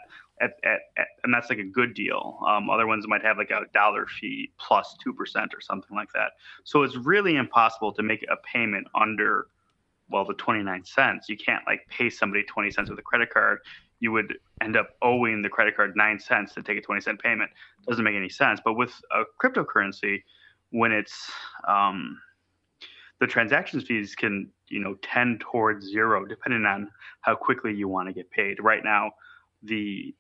And that's like a good deal. Other ones might have like a dollar fee plus 2% or something like that. So it's really impossible to make a payment under, well, the 29 cents. You can't like pay somebody 20 cents with a credit card. You would end up owing the credit card 9 cents to take a 20-cent payment. Doesn't make any sense. But with a cryptocurrency, when it's the transactions fees can, tend towards zero depending on how quickly you want to get paid. Right now, the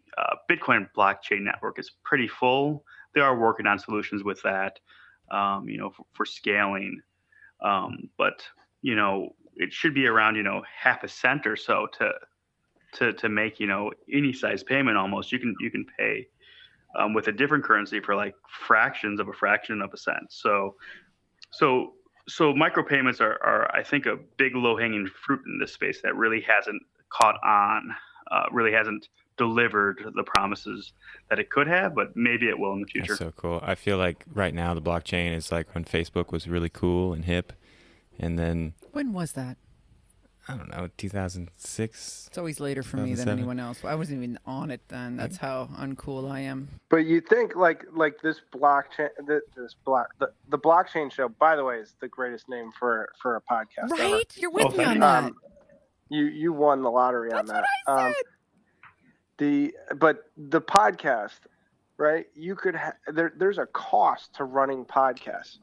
Bitcoin blockchain network is pretty full. They are working on solutions with that, for scaling. But it should be around, half a cent or so to make, any size payment almost. You can pay with a different currency for like fractions of a fraction of a cent. So micropayments are, I think, a big low-hanging fruit in this space that really hasn't caught on, really hasn't delivered the promises that it could have, but maybe it will in the future. That's so cool. I feel like right now the blockchain is like when Facebook was really cool and hip, and then... When was that? I don't know, 2006? It's always later for me than anyone else. I wasn't even on it then. That's how uncool I am. But you think like this blockchain, the blockchain show, by the way, is the greatest name for a podcast. Right? Ever. You're with me on that. You won the lottery on that. That's what I said. But the podcast, right? You could there's a cost to running podcasts.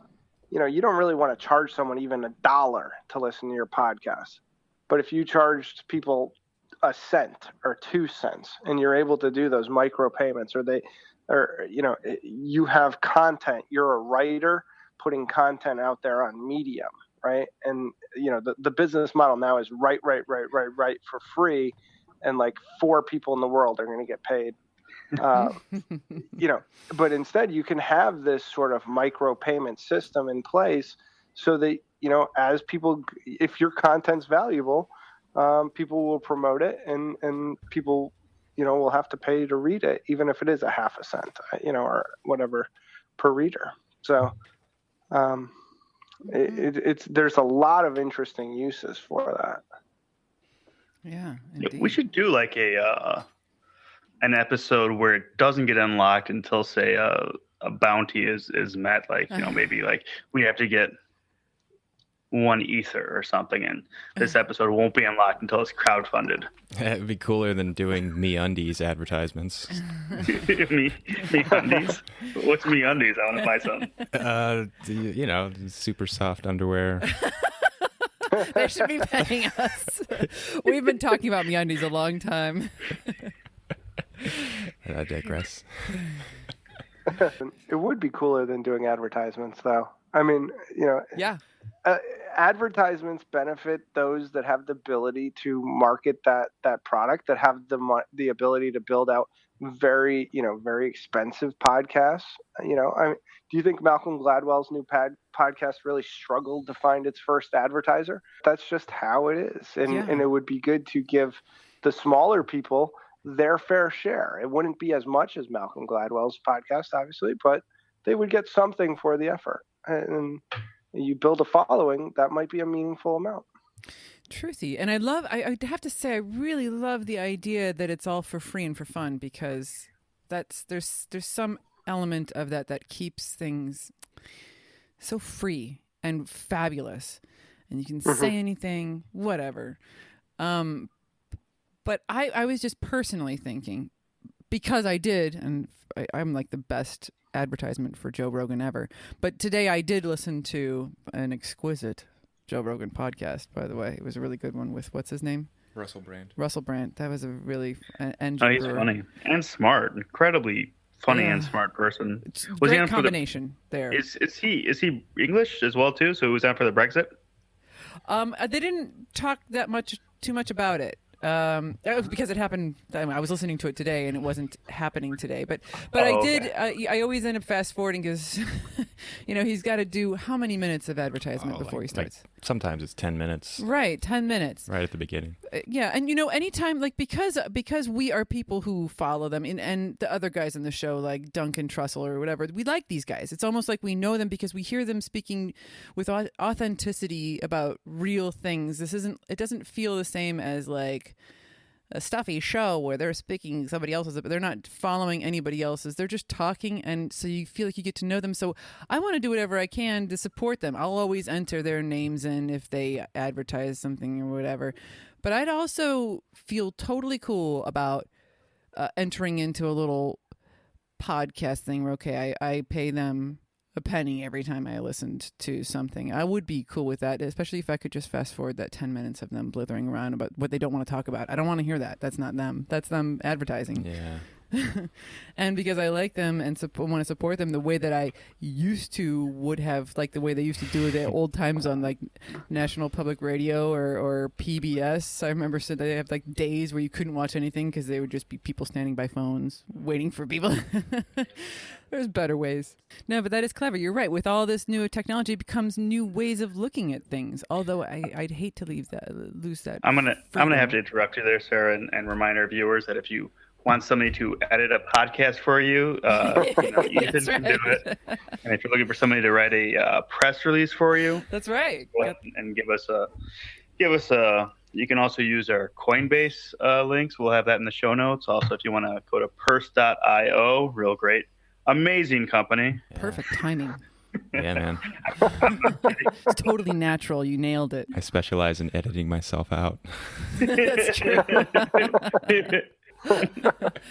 You don't really want to charge someone even $1 to listen to your podcast. But if you charged people a cent or 2 cents and you're able to do those micro payments, you have content, you're a writer putting content out there on Medium, right? And, the business model now is write for free. And like 4 people in the world are going to get paid. But instead you can have this sort of micro payment system in place so that, as people, if your content's valuable, people will promote it and people, will have to pay to read it, even if it is a half a cent, or whatever per reader. So, there's a lot of interesting uses for that. Yeah, indeed. We should do like an episode where it doesn't get unlocked until, say, a bounty is met. Like, maybe like we have to get 1 Ether or something, and this episode won't be unlocked until it's crowdfunded. It'd be cooler than doing MeUndies advertisements. MeUndies? What's MeUndies? I want to buy some. Super soft underwear. They should be paying us. We've been talking about MeUndies a long time. I digress. It would be cooler than doing advertisements, though. I mean, Yeah. Advertisements benefit those that have the ability to market that product, that have the ability to build out very expensive podcasts. Do you think Malcolm Gladwell's new podcast really struggled to find its first advertiser? That's just how it is. And it would be good to give the smaller people their fair share. It wouldn't be as much as Malcolm Gladwell's podcast, obviously, but they would get something for the effort. And you build a following, that might be a meaningful amount. Truthy. And I have to say, I really love the idea that it's all for free and for fun, because there's some element of that keeps things so free and fabulous. And you can say anything, whatever. But I was just personally thinking, because I did, and I'm like the best advertisement for Joe Rogan ever. But today I did listen to an exquisite Joe Rogan podcast, by the way. It was a really good one with, what's his name? Russell Brand. That was a really... he's funny and smart. Incredibly funny and smart person. Was great combination there. Is he English as well, too? So he was out for the Brexit? They didn't talk too much about it. That was because it happened. I was listening to it today, and it wasn't happening today. But I did. I always end up fast forwarding because, he's got to do how many minutes of advertisement before he starts? Sometimes it's 10 minutes. Right, 10 minutes. Right at the beginning. Yeah, and anytime, like, because we are people who follow them, and the other guys on the show, like Duncan Trussell or whatever, we like these guys. It's almost like we know them because we hear them speaking with authenticity about real things. It doesn't feel the same as like stuffy show where they're speaking somebody else's, but they're not following anybody else's. They're just talking, and so you feel like you get to know them. So I want to do whatever I can to support them. I'll always enter their names in if they advertise something or whatever. But I'd also feel totally cool about entering into a little podcast thing where, okay, I pay them a penny every time I listened to something. I would be cool with that, especially if I could just fast forward that 10 minutes of them blithering around about what they don't want to talk about. I don't want to hear that. That's not them. That's them advertising. Yeah. And because I like them and want to support them the way that I used to would have, like the way they used to do it at old times on like National Public Radio or PBS. I remember they have like days where you couldn't watch anything because they would just be people standing by phones waiting for people. There's better ways. No, but that is clever. You're right. With all this new technology, it becomes new ways of looking at things. Although I'd hate to lose that. I'm gonna have to interrupt you there, Sarah, and remind our viewers that if you want somebody to edit a podcast for you, Ethan can do it. And if you're looking for somebody to write a press release for you, that's right. Go ahead and give us a. You can also use our Coinbase links. We'll have that in the show notes. Also, if you want to go to purse.io, real great, amazing company. Yeah. Perfect timing. Yeah, man. It's totally natural. You nailed it. I specialize in editing myself out. That's true. Yeah,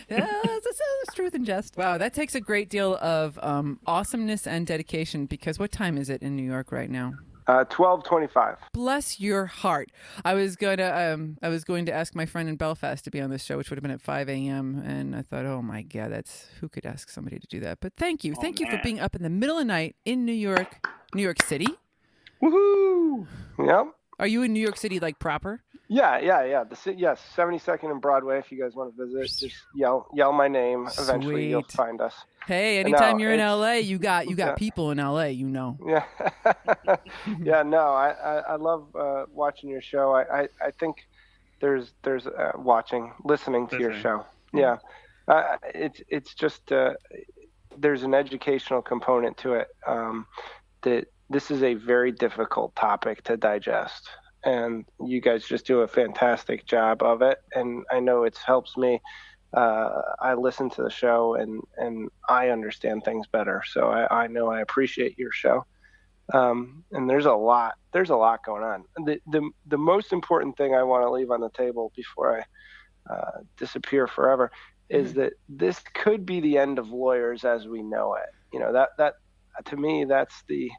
it's truth and jest. Wow, that takes a great deal of awesomeness and dedication, because what time is it in New York right now? 12:25. Bless your heart. I was going to ask my friend in Belfast to be on this show, which would have been at 5 a.m. And I thought, oh my God, who could ask somebody to do that? But thank you for being up in the middle of the night in New York City. Woohoo! Yep. Are you in New York City like proper? Yeah. Yes, 72nd and Broadway. If you guys want to visit, just yell my name. Eventually, Sweet. You'll find us. Hey, anytime you're in LA, you got people in LA, you know. Yeah, yeah. No, I love watching your show. I think there's listening to your show. Yeah, it's just there's an educational component to it. That this is a very difficult topic to digest. And you guys just do a fantastic job of it. And I know it helps me. I listen to the show and I understand things better. So I know I appreciate your show. And there's a lot going on. The most important thing I want to leave on the table before I disappear forever is that this could be the end of lawyers as we know it. You know, that to me, that's the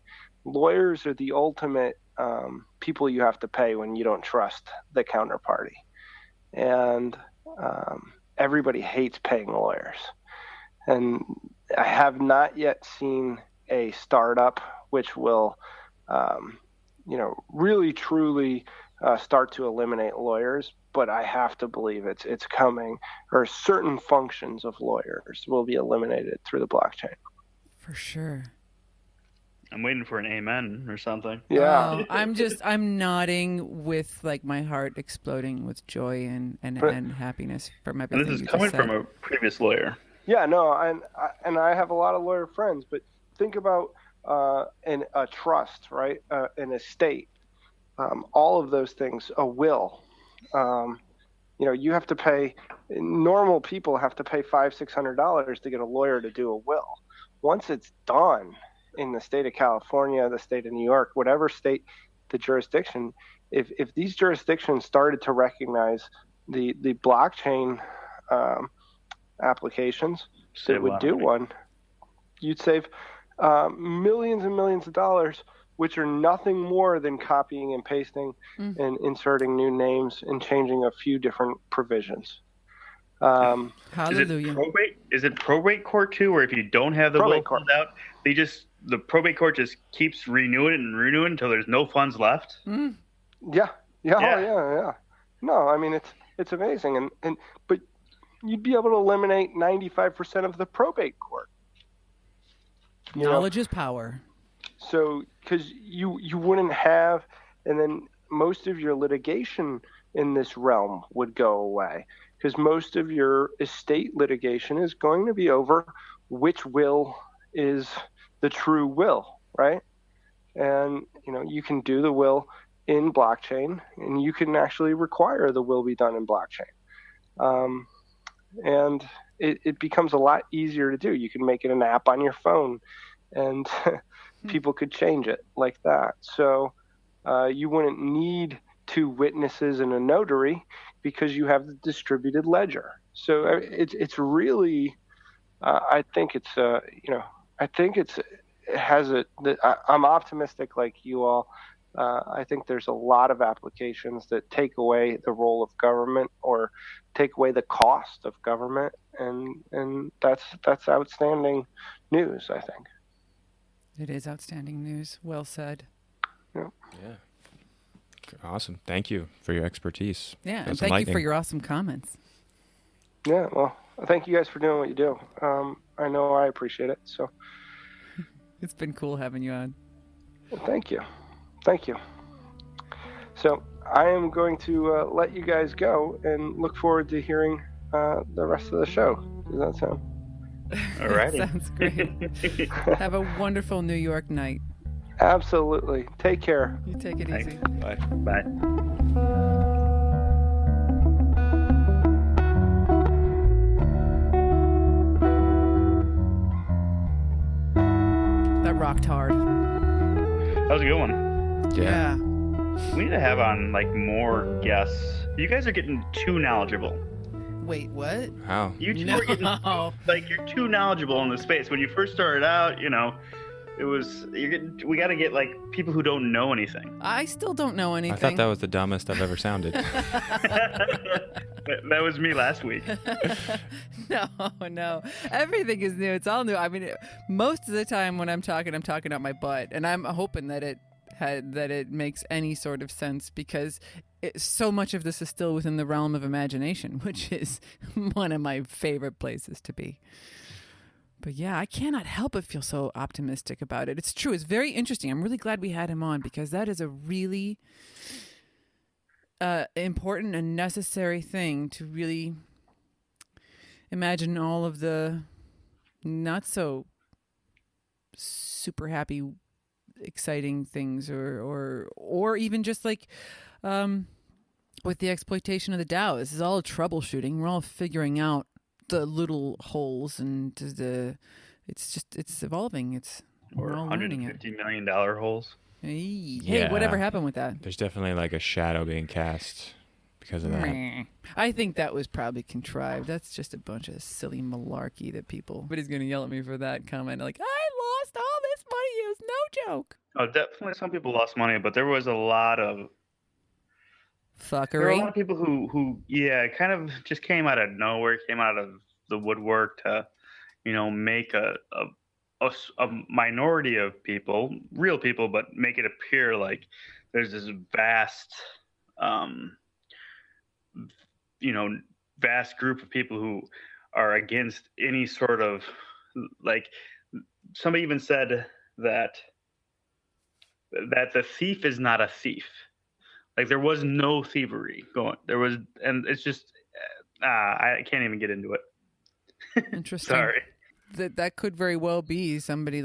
lawyers are the ultimate people you have to pay when you don't trust the counterparty. And everybody hates paying lawyers. And I have not yet seen a startup which will, really truly start to eliminate lawyers. But I have to believe it's coming, or certain functions of lawyers will be eliminated through the blockchain. For sure. I'm waiting for an amen or something. Yeah. I'm nodding with like my heart exploding with joy and happiness from everything. And this is coming from a previous lawyer. Yeah, no, and I have a lot of lawyer friends, but think about a trust, right? An estate, all of those things, a will. You have to pay. Normal people have to pay $500-$600 to get a lawyer to do a will. Once it's done, in the state of California, the state of New York, whatever state, the jurisdiction, if these jurisdictions started to recognize the blockchain applications that would do one, you'd save millions and millions of dollars, which are nothing more than copying and pasting and inserting new names and changing a few different provisions. Hallelujah. Is it probate court too, where if you don't have the will filled out, the probate court just keeps renewing until there's no funds left? Yeah. No, I mean it's amazing, but you'd be able to eliminate 95% of the probate court. Knowledge is power. So, because you wouldn't have, and then most of your litigation in this realm would go away, because most of your estate litigation is going to be over which will is the true will, right? And, you can do the will in blockchain, and you can actually require the will be done in blockchain. And it becomes a lot easier to do. You can make it an app on your phone, and people could change it like that. So you wouldn't need two witnesses and a notary because you have the distributed ledger. So it's really, I think it's I think it has I'm optimistic like you all. I think there's a lot of applications that take away the role of government or take away the cost of government, and that's outstanding news, I think. It is outstanding news. Well said. Yeah. Awesome. Thank you for your expertise. Yeah, and thank you for your awesome comments. Yeah, well, thank you guys for doing what you do. I know I appreciate it. So it's been cool having you on. Well, thank you. So I am going to let you guys go and look forward to hearing the rest of the show. Does that sound? All right. Sounds great. Have a wonderful New York night. Absolutely. Take care. You take it easy. Bye. Bye. That rocked hard. That was a good one. Yeah. We need to have on more guests. You guys are getting too knowledgeable. Wait, what? How? You two are getting you're too knowledgeable in the space. When you first started out, we got to get people who don't know anything. I still don't know anything. I thought that was the dumbest I've ever sounded. That was me last week. No. Everything is new. It's all new. I mean, most of the time when I'm talking out my butt, and I'm hoping that it makes any sort of sense, because so much of this is still within the realm of imagination, which is one of my favorite places to be. But yeah, I cannot help but feel so optimistic about it. It's true. It's very interesting. I'm really glad we had him on, because that is a really important and necessary thing to really imagine all of the not so super happy, exciting things, or even just with the exploitation of the DAO. This is all troubleshooting. We're all figuring out the little holes, and it's evolving. We're all learning it. $150 million holes. Hey, whatever happened with that? There's definitely a shadow being cast because of that. I think that was probably contrived. That's just a bunch of silly malarkey that people. But he's going to yell at me for that comment. I lost all this money. It was no joke. Oh, definitely some people lost money, but there was a lot of fuckery. There were a lot of people who kind of just came out of nowhere, came out of the woodwork to, make a minority of people, real people, but make it appear like there's this vast, vast group of people who are against any sort of, somebody even said that the thief is not a thief. There was no thievery going. There was, and it's just, I can't even get into it. Interesting. Sorry. That could very well be somebody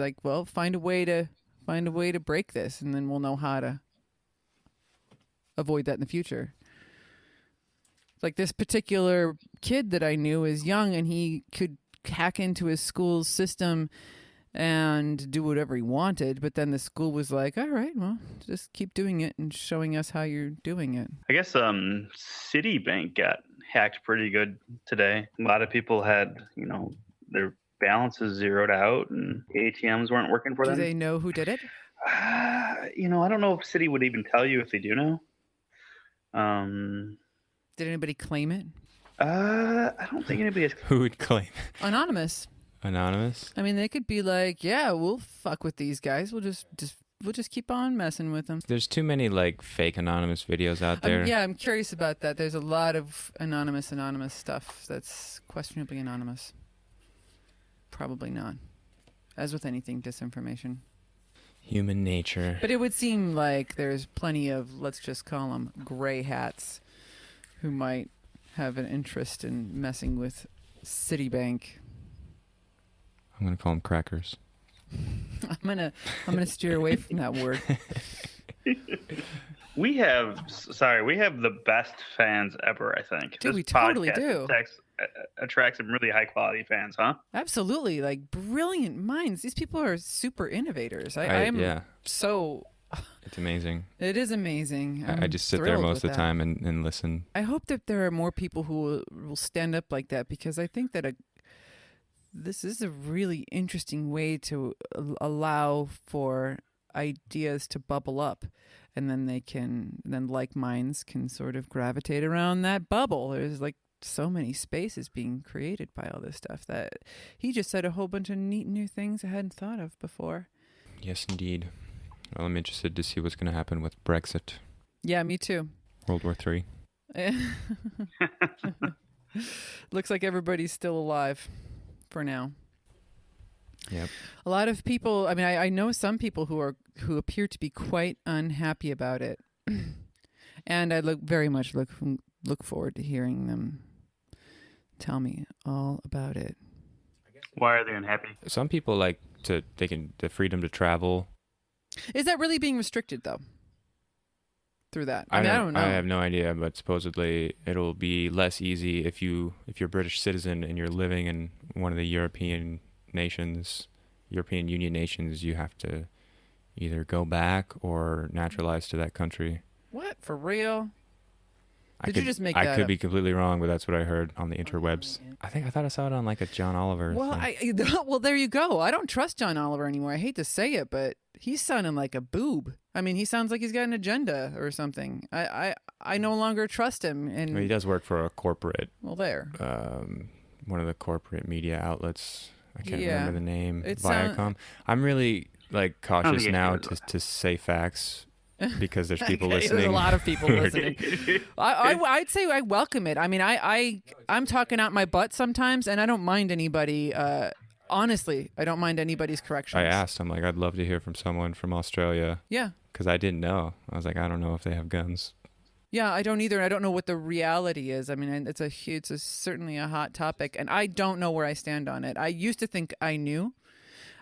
find a way to break this, and then we'll know how to avoid that in the future. This particular kid that I knew is young, and he could hack into his school's system and do whatever he wanted, but then the school was like, all right, well, just keep doing it and showing us how you're doing it. I guess Citibank got hacked pretty good today. A lot of people had, their balances zeroed out and ATMs weren't working for them. Do they know who did it? I don't know if Citi would even tell you if they do know. Did anybody claim it? I don't think anybody has. Who would claim? Anonymous. Anonymous? I mean, they could be like, yeah, we'll fuck with these guys. We'll just keep on messing with them. There's too many fake anonymous videos out there. I'm curious about that. There's a lot of anonymous stuff that's questionably anonymous. Probably not. As with anything, disinformation. Human nature. But it would seem like there's plenty of, let's just call them gray hats, who might have an interest in messing with Citibank. I'm going to call them crackers. I'm gonna steer away from that word. We have the best fans ever, I think. Dude, this we totally do. Attracts some really high quality fans, huh? Absolutely. Like brilliant minds. These people are super innovators. I am so... It's amazing. It is amazing. I just sit there most of the time and listen. I hope that there are more people who will stand up like that, because I think that this is a really interesting way to allow for ideas to bubble up, and then like minds can sort of gravitate around that bubble. There's like so many spaces being created by all this stuff that he just said a whole bunch of neat new things I hadn't thought of before. Yes, indeed. Well, I'm interested to see what's going to happen with Brexit. Yeah, me too. World War III. Looks like everybody's still alive for now. Yep. A lot of people, I mean, I know some people who appear to be quite unhappy about it. And I very much look forward to hearing them tell me all about it. Why are they unhappy? Some people like the freedom to travel. Is that really being restricted though? Through that? I don't know. I have no idea, but supposedly it'll be less easy if you're a British citizen and you're living in one of the European Union nations. You have to either go back or naturalize to that country. What? For real? You just make that up? I could be completely wrong, but that's what I heard on the interwebs. I thought I saw it on like a John Oliver thing. Well, there you go. I don't trust John Oliver anymore. I hate to say it, but he's sounding like a boob. I mean, he sounds like he's got an agenda or something. I no longer trust him. And he does work for a corporate. Well, there. One of the corporate media outlets. I can't remember the name. It's Viacom. I'm really cautious now to say facts. Because there's people listening. There's a lot of people listening. I'd say I welcome it. I mean, I'm talking out my butt sometimes, and I don't mind anybody. Honestly, I don't mind anybody's corrections. I asked. I'm like, I'd love to hear from someone from Australia. Yeah. Because I didn't know. I was like, I don't know if they have guns. Yeah, I don't either. I don't know what the reality is. I mean, it's certainly a hot topic, and I don't know where I stand on it. I used to think I knew.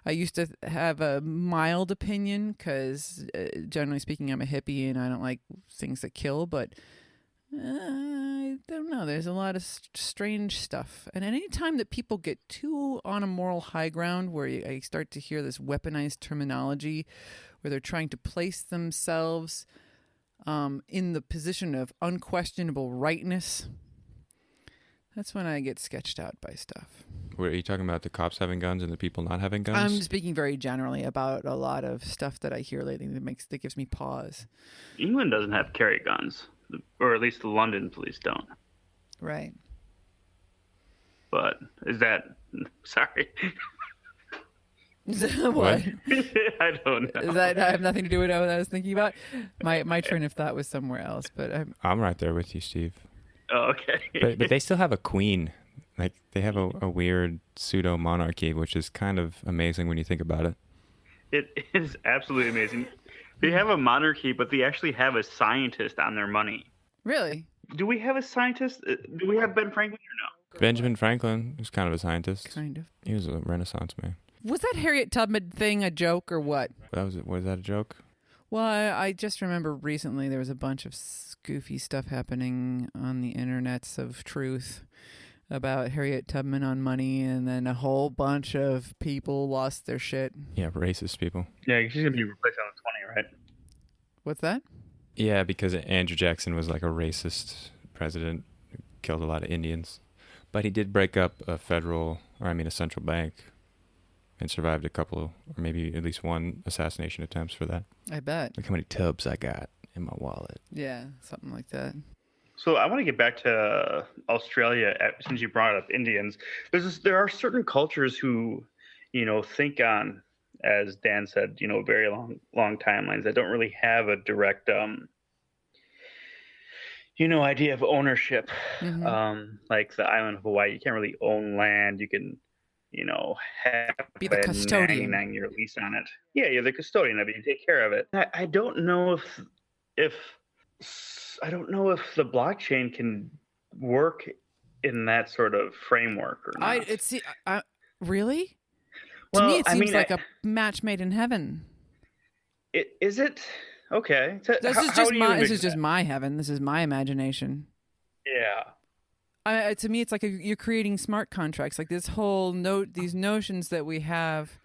I used to have a mild opinion because, generally speaking, I'm a hippie and I don't like things that kill. But I don't know. There's a lot of strange stuff. And any time that people get too on a moral high ground where I start to hear this weaponized terminology where they're trying to place themselves in the position of unquestionable rightness, that's when I get sketched out by stuff. Are you talking about the cops having guns and the people not having guns? I'm speaking very generally about a lot of stuff that I hear lately that gives me pause. England doesn't have carry guns, or at least the London police don't. Right. But is that... Sorry. What? I don't know. Does that have nothing to do with what I was thinking about? My train of thought was somewhere else, but I'm right there with you, Steve. Oh, okay. But they still have a queen. Like, they have a weird pseudo-monarchy, which is kind of amazing when you think about it. It is absolutely amazing. They have a monarchy, but they actually have a scientist on their money. Really? Do we have a scientist? Do we have Ben Franklin or no? Benjamin Franklin was kind of a scientist. Kind of. He was a Renaissance man. Was that Harriet Tubman thing a joke or what? Was that a joke? Well, I just remember recently there was a bunch of goofy stuff happening on the internets of truth about Harriet Tubman on money, and then a whole bunch of people lost their shit. Yeah, racist people. Yeah, she's going to be replaced on the 20, right? What's that? Yeah, because Andrew Jackson was like a racist president who killed a lot of Indians. But he did break up a central bank and survived a couple, or maybe at least one assassination attempts for that. I bet. Look how many tubs I got in my wallet. Yeah, something like that. So I want to get back to Australia, since you brought up Indians. There are certain cultures who, think on, as Dan said, very long timelines that don't really have a direct, idea of ownership. Mm-hmm. Like the island of Hawaii, you can't really own land. You can, have be the custodian. 99-year lease on it. Yeah, you're the custodian of it. You take care of it. I don't know if the blockchain can work in that sort of framework or not. Really? Well, to me, it seems like a match made in heaven. Is it? Okay. So This is just my heaven. This is my imagination. Yeah. To me, it's like you're creating smart contracts. Like this whole these notions that we have.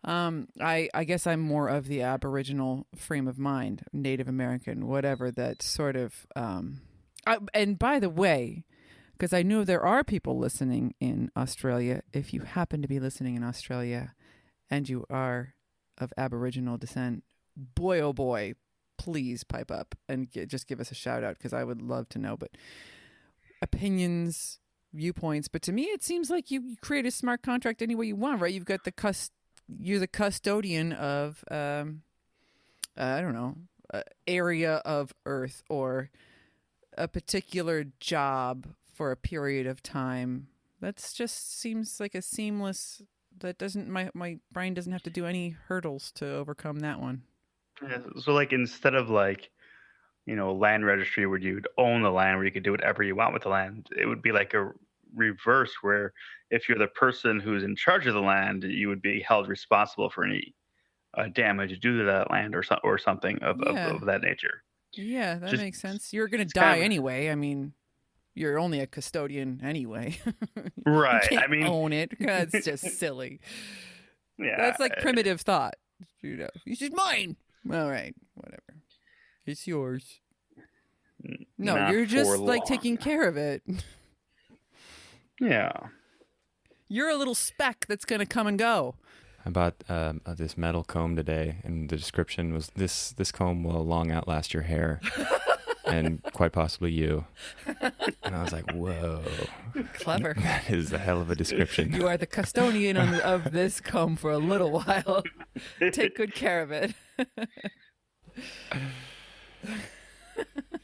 I guess I'm more of the Aboriginal frame of mind, Native American, whatever. That sort of. And by the way, because I know there are people listening in Australia. If you happen to be listening in Australia, and you are of Aboriginal descent, boy oh boy, please pipe up and just give us a shout out, because I would love to know. But opinions, viewpoints. But to me, it seems like you create a smart contract any way you want, right? You've got you're the custodian of I don't know, area of Earth, or a particular job for a period of time. That's just seems like a seamless. That doesn't my brain doesn't have to do any hurdles to overcome that one. Yeah. So like instead of like, land registry where you'd own the land where you could do whatever you want with the land, it would be like a reverse where if you're the person who's in charge of the land, you would be held responsible for any damage due to that land or something of that nature. Yeah, that makes sense. You're going to die anyway. I mean, you're only a custodian anyway. Right. You can't own it. That's just silly. Yeah. That's like primitive thought. It's just mine. All right, whatever. It's yours. No, Not you're just like long. taking care of it. Yeah. You're a little speck that's going to come and go. I bought this metal comb today, and the description was, this comb will long outlast your hair. And quite possibly you. And I was like, whoa. Clever. That is a hell of a description. You are the custodian of this comb for a little while. Take good care of it.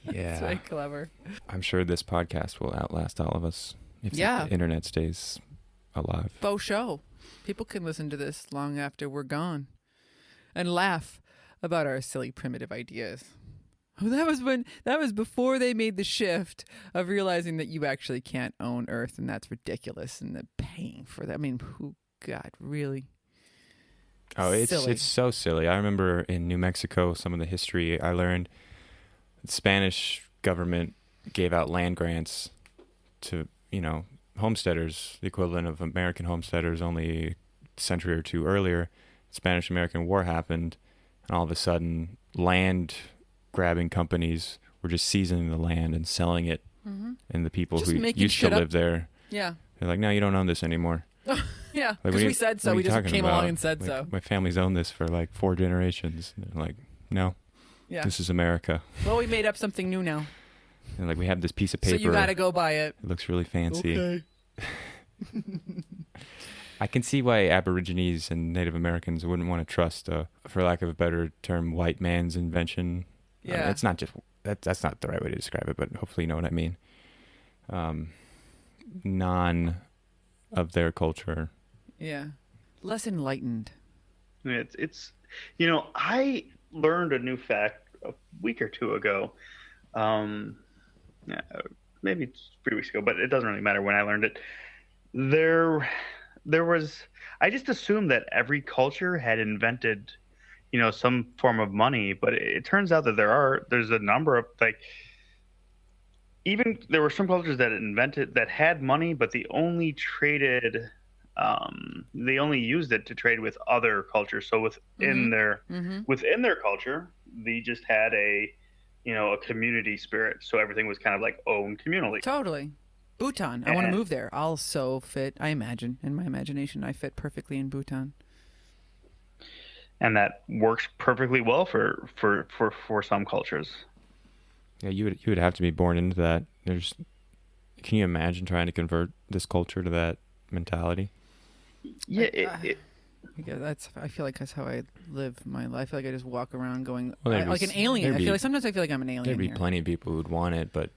Yeah. It's very clever. I'm sure this podcast will outlast all of us if the internet stays alive. Faux show. People can listen to this long after we're gone and laugh about our silly primitive ideas. That was before they made the shift of realizing that you actually can't own Earth, and that's ridiculous, and the paying for that. I mean, God, really? Oh, it's so silly. I remember in New Mexico, some of the history I learned, the Spanish government gave out land grants to, homesteaders, the equivalent of American homesteaders only a century or two earlier. Spanish-American War happened, and all of a sudden, land grabbing companies were just seizing the land and selling it, and the people who used to live there, they're like, no, you don't own this anymore. Yeah, because we said so. We just came along and said so. My family's owned this for like 4 generations. And they're like, no, this is America. Well, we made up something new now. And like, we have this piece of paper. So you got to go buy it. It looks really fancy. Okay. I can see why Aborigines and Native Americans wouldn't want to trust, for lack of a better term, white man's invention. Yeah. It's not just that's not the right way to describe it, but hopefully you know what I mean. Non of their culture. Yeah. Less enlightened. It's I learned a new fact a week or two ago. Maybe it's 3 weeks ago, but it doesn't really matter when I learned it. There was, I just assumed that every culture had invented some form of money, but it turns out that there's a number of, like, even there were some cultures that had money, but they only used it to trade with other cultures. So within their culture, they just had a community spirit. So everything was kind of like owned communally. Totally. Bhutan. I want to move there. I'll so fit. I imagine, in my imagination, I fit perfectly in Bhutan. And that works perfectly well for some cultures. Yeah, you would have to be born into that. Can you imagine trying to convert this culture to that mentality? Yeah, I feel like that's how I live my life. I feel like I just walk around going like an alien. Sometimes I feel like I'm an alien. There'd be plenty of people who'd want it, but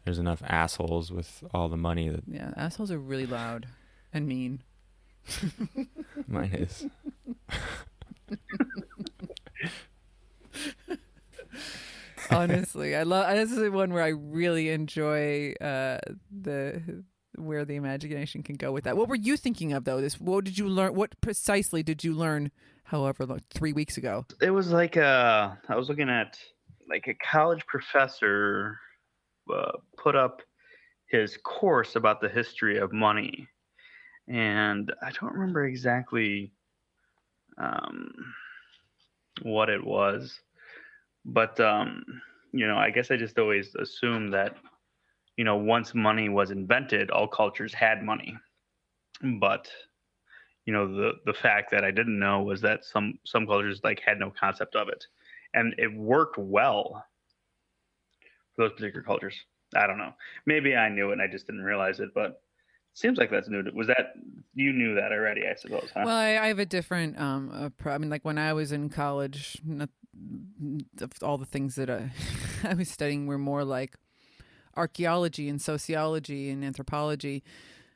there's enough assholes with all the money that. Yeah, assholes are really loud and mean. Mine is. Honestly, I love. This is the one where I really enjoy the where the imagination can go with that. What were you thinking of, though? What did you learn? What precisely did you learn, however long, 3 weeks ago? It was like I was looking at like a college professor put up his course about the history of money. And I don't remember exactly what it was. But, I guess I just always assumed that, once money was invented, all cultures had money. But, the fact that I didn't know was that some cultures like had no concept of it. And it worked well for those particular cultures. I don't know. Maybe I knew it and I just didn't realize it, but it seems like that's new. Was that, you knew that already, I suppose, huh? Well, I have a different, like when I was in college, all the things that I was studying were more like archaeology and sociology and anthropology.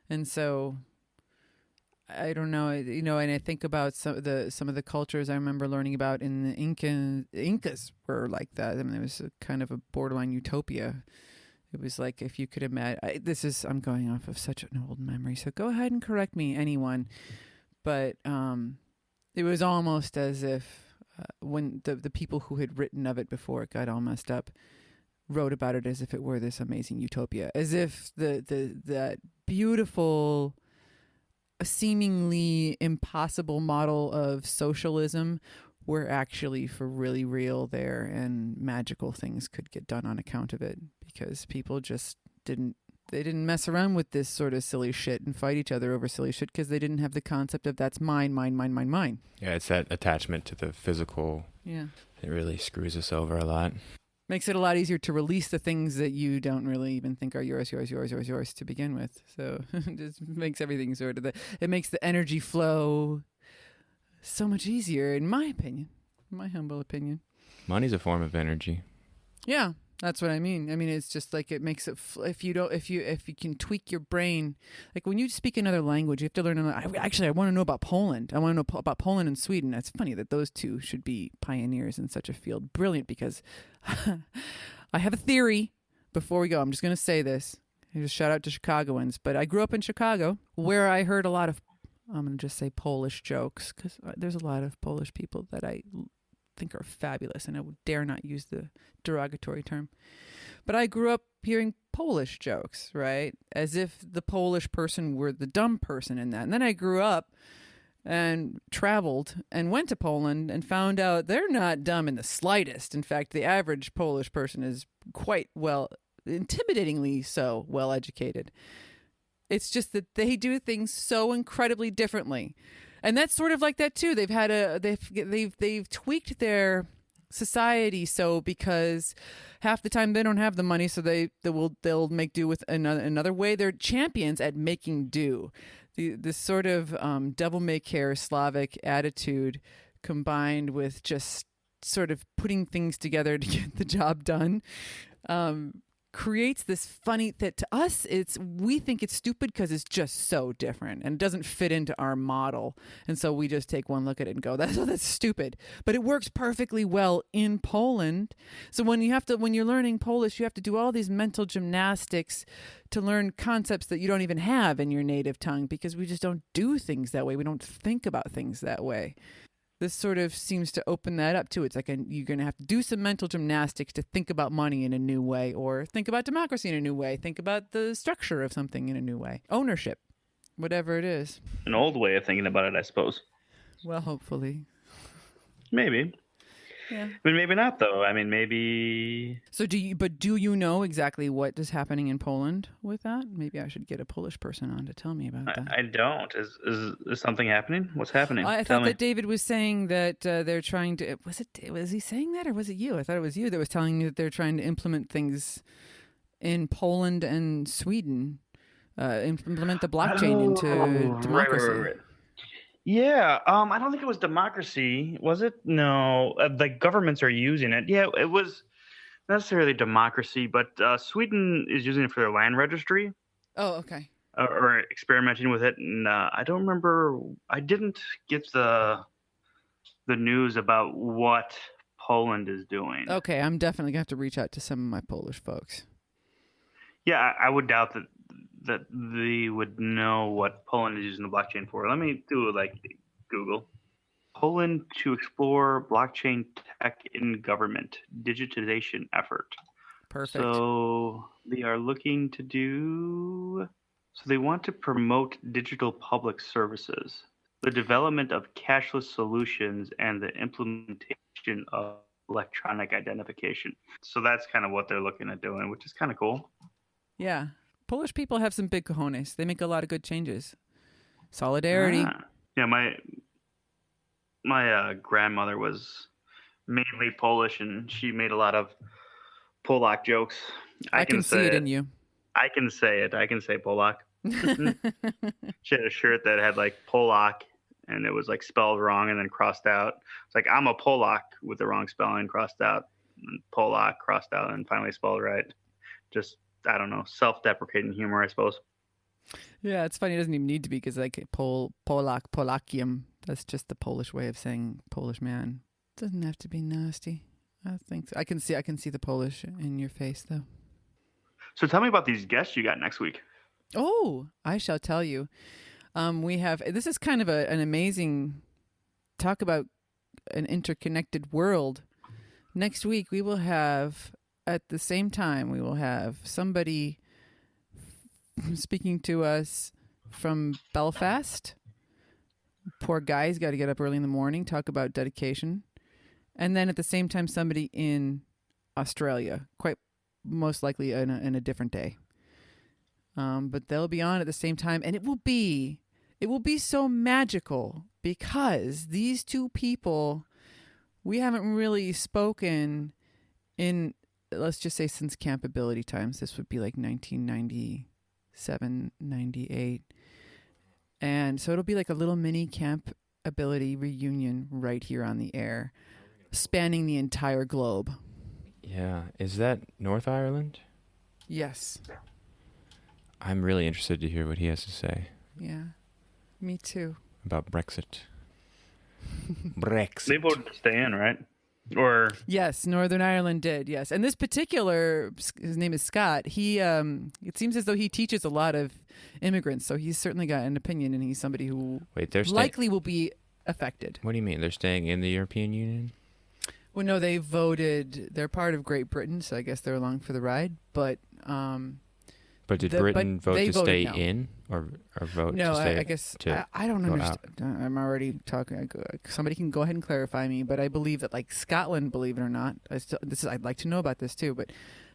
And so I don't know, and I think about some of the cultures I remember learning about in the Incas were like that. I mean, it was a kind of a borderline utopia. It was like, if you could imagine, I'm going off of such an old memory, so go ahead and correct me, anyone. But it was almost as if when the people who had written of it before it got all messed up wrote about it as if it were this amazing utopia, as if that beautiful, seemingly impossible model of socialism were actually for really real there, and magical things could get done on account of it, because people just didn't mess around with this sort of silly shit and fight each other over silly shit, because they didn't have the concept of that's mine. Yeah, it's that attachment to the physical. Yeah. It really screws us over a lot. Makes it a lot easier to release the things that you don't really even think are yours to begin with. So it just makes everything sort of it makes the energy flow so much easier, in my opinion, my humble opinion. Money's a form of energy. Yeah, that's what I mean. I mean, it's just like it makes it. If you can tweak your brain, like when you speak another language, you have to learn. I want to know about Poland. I want to know about Poland and Sweden. It's funny that those two should be pioneers in such a field. Brilliant, because I have a theory. Before we go, I'm just going to say this. Here's a shout out to Chicagoans. But I grew up in Chicago, where I heard a lot of, I'm going to just say Polish jokes, because there's a lot of Polish people that I think are fabulous, and I would dare not use the derogatory term. But I grew up hearing Polish jokes, right? As if the Polish person were the dumb person in that. And then I grew up and traveled and went to Poland and found out they're not dumb in the slightest. In fact, the average Polish person is quite intimidatingly so well educated. It's just that they do things so incredibly differently. And that's sort of like that too. They've tweaked their society because half the time they don't have the money, so they'll make do with another way. They're champions at making do. This sort of devil-may-care Slavic attitude, combined with just sort of putting things together to get the job done, creates this funny that to us we think it's stupid because it's just so different and it doesn't fit into our model, and so we just take one look at it and go, that's stupid. But it works perfectly well in Poland. So when you're learning Polish, you have to do all these mental gymnastics to learn concepts that you don't even have in your native tongue, because we just don't do things that way. We don't think about things that way. This sort of seems to open that up too. It's like you're going to have to do some mental gymnastics to think about money in a new way, or think about democracy in a new way, think about the structure of something in a new way. Ownership, whatever it is. An old way of thinking about it, I suppose. Well, hopefully. Maybe. Yeah. I mean, maybe not, though. I mean, maybe... So do you know exactly what is happening in Poland with that? Maybe I should get a Polish person on to tell me about that. I don't. Is something happening? What's happening? I thought that David was saying that they're trying to... Was he saying that, or was it you? I thought it was you that was telling me that they're trying to implement things in Poland and Sweden. Implement the blockchain into democracy. Right. Yeah, I don't think it was democracy, was it? No, the governments are using it. Yeah, it was not necessarily democracy, but Sweden is using it for their land registry. Oh, okay. Or experimenting with it, and I don't remember. I didn't get the news about what Poland is doing. Okay, I'm definitely gonna have to reach out to some of my Polish folks. Yeah, I would doubt that they would know what Poland is using the blockchain for. Let me do like Google. Poland to explore blockchain tech in government digitization effort. Perfect. So they are looking to so they want to promote digital public services, the development of cashless solutions, and the implementation of electronic identification. So that's kind of what they're looking at doing, which is kind of cool. Yeah. Polish people have some big cojones. They make a lot of good changes. Solidarity. Yeah, my grandmother was mainly Polish, and she made a lot of Polak jokes. I can see it in you. I can say it. I can say Polak. She had a shirt that had like Polak, and it was like spelled wrong and then crossed out. It's like, I'm a Polak with the wrong spelling crossed out, and Polak crossed out, and finally spelled right. Just, I don't know, self-deprecating humor, I suppose. Yeah, it's funny. It doesn't even need to be, because like Polak, Polakiem, that's just the Polish way of saying Polish man. Doesn't have to be nasty. I think so. I can see the Polish in your face, though. So tell me about these guests you got next week. Oh, I shall tell you. This is kind of an amazing, talk about an interconnected world. Next week we will have, at the same time, we will have somebody speaking to us from Belfast. Poor guy's got to get up early in the morning, talk about dedication. And then at the same time, somebody in Australia, quite most likely in a different day. But they'll be on at the same time, and it will be so magical, because these two people, we haven't really spoken in, let's just say, since campability times. This would be like 1997, 98. And so it'll be like a little mini campability reunion right here on the air, spanning the entire globe. Yeah. Is that North Ireland? Yes. I'm really interested to hear what he has to say. Yeah. Me too. About Brexit. Brexit. They voted to stay in, right? Or yes, Northern Ireland did. Yes, and this particular, his name is Scott. He, it seems as though he teaches a lot of immigrants, so he's certainly got an opinion, and he's somebody who likely will be affected. What do you mean? They're staying in the European Union? Well, no, they voted. They're part of Great Britain, so I guess they're along for the ride. But did Britain vote to stay in or vote to stay? No, I guess I don't understand. I'm already talking. Somebody can go ahead and clarify me, but I believe that, like Scotland, believe it or not, I'd like to know about this too. But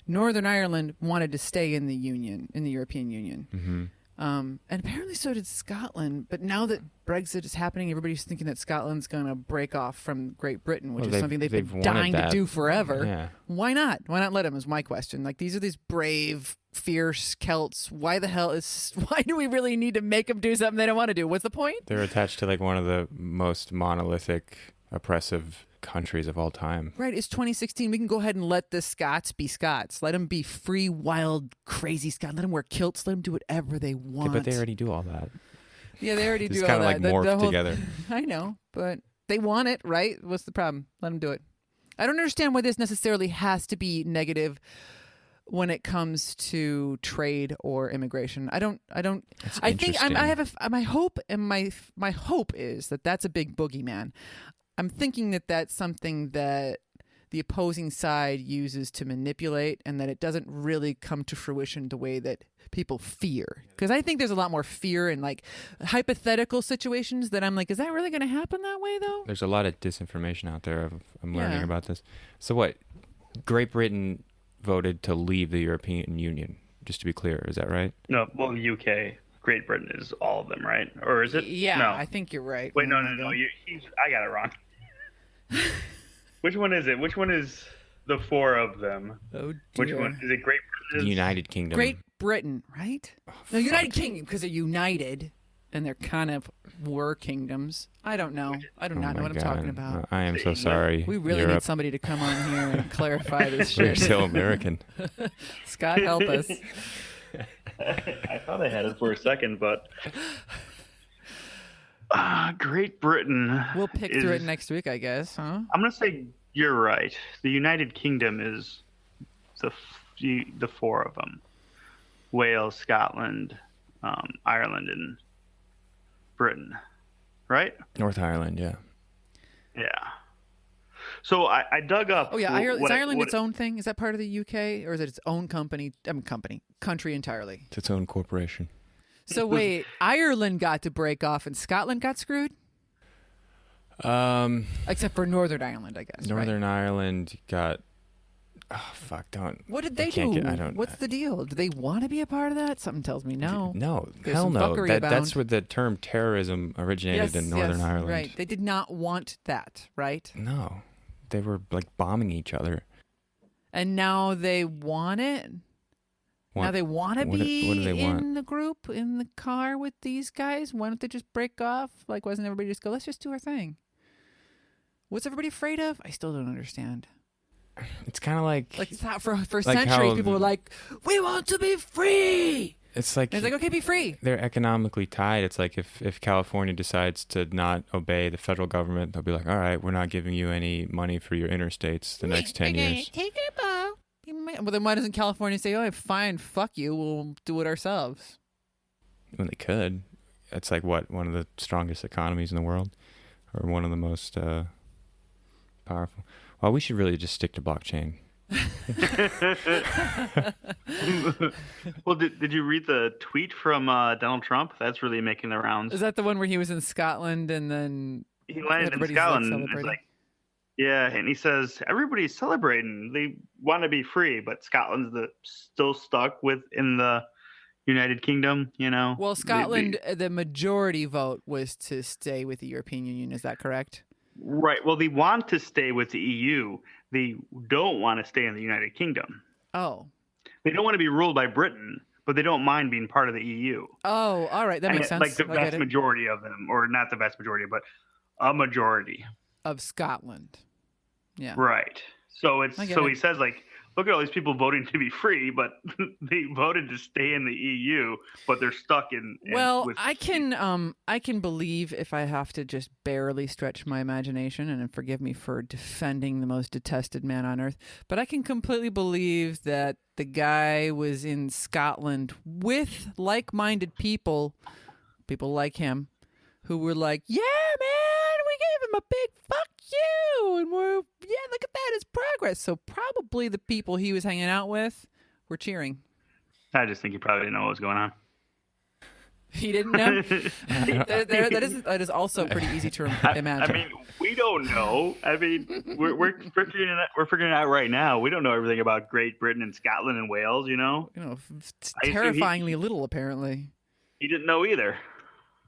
Northern Ireland wanted to stay in the Union, in the European Union. Mm-hmm. And apparently so did Scotland. But now that Brexit is happening, everybody's thinking that Scotland's going to break off from Great Britain, which is something they've been dying to do forever. Yeah. Why not? Why not let them, is my question. Like, these are these brave, fierce Celts. Why do we really need to make them do something they don't want to do? What's the point? They're attached to like one of the most monolithic, oppressive countries of all time. Right. It's 2016. We can go ahead and let the Scots be Scots. Let them be free, wild, crazy Scots. Let them wear kilts. Let them do whatever they want. But they already do all that. Yeah, they already do all that. It's kind of like morphed together. I know, but they want it, right? What's the problem? Let them do it. I don't understand why this necessarily has to be negative when it comes to trade or immigration. I think my hope is that that's a big boogeyman. I'm thinking that that's something that the opposing side uses to manipulate, and that it doesn't really come to fruition the way that people fear. Because I think there's a lot more fear in like hypothetical situations that I'm like, is that really going to happen that way though? There's a lot of disinformation out there. I'm learning about this. So what? Great Britain voted to leave the European Union, just to be clear. Is that right? No, well, the UK, Great Britain is all of them, right? Or is it? Yeah, no. I think you're right. Wait, no. I got it wrong. Which one is it? Which one is the four of them? Oh, dear. Which one? Is it Great Britain? The United Kingdom. Great Britain, right? No, United Kingdom, because they're united, and they're kind of were kingdoms. I don't know. I do not know what I'm talking about. I am so sorry. We really need somebody to come on here and clarify this shit. You're so American. Scott, help us. I thought I had it for a second, but Great Britain. We'll pick through it next week, I guess, huh? I'm going to say you're right. The United Kingdom is the four of them. Wales, Scotland, Ireland, and Britain, right? North Ireland, yeah. Yeah. So I dug up. Oh yeah, is Ireland its own thing? Is that part of the UK, or is it its own country entirely? It's its own corporation. So wait, Ireland got to break off, and Scotland got screwed. Except for Northern Ireland, I guess. Northern Ireland got. Oh fuck! Don't. What did they do? What's the deal? Do they want to be a part of that? Something tells me no. No, There's hell some no. fuckery abound. That's where the term terrorism originated in Northern Ireland. Right. They did not want that, right? No, they were like bombing each other. And now they want it. Now they want to be in the group, in the car with these guys. Why don't they just break off? Like, wasn't everybody just go, let's just do our thing? What's everybody afraid of? I still don't understand. It's kind of like it's not for centuries. People were like, we want to be free. It's like okay, be free. They're economically tied. It's like if California decides to not obey the federal government, they'll be like, all right, we're not giving you any money for your interstates the next 10 years. Take it back. Well, then why doesn't California say, oh, fine, fuck you, we'll do it ourselves? Well, they could. It's like one of the strongest economies in the world, or one of the most powerful. Well, we should really just stick to blockchain. Well, did you read the tweet from Donald Trump? That's really making the rounds. Is that the one where he was in Scotland and then he landed in Scotland? Yeah, and he says everybody's celebrating. They want to be free, but Scotland's still stuck within the United Kingdom. You know. Well, Scotland, the majority vote was to stay with the European Union. Is that correct? Right. Well, they want to stay with the EU. They don't want to stay in the United Kingdom. Oh. They don't want to be ruled by Britain, but they don't mind being part of the EU. Oh, all right. That makes sense. Like the vast majority of them, or not the vast majority, but a majority of Scotland. Yeah. Right. So he says, like, look at all these people voting to be free, but they voted to stay in the EU, but they're stuck in. Well, I can believe, if I have to just barely stretch my imagination, and forgive me for defending the most detested man on earth, but I can completely believe that the guy was in Scotland with like-minded people like him, who were like, yeah, man, we gave him a big fuck you, and look at that, it's progress. So probably the people he was hanging out with were cheering. I just think he probably didn't know what was going on. He didn't know? That is also pretty easy to imagine. I mean, we don't know. I mean, we're figuring it out right now. We don't know everything about Great Britain and Scotland and Wales, you know? Terrifyingly little, apparently. He didn't know either.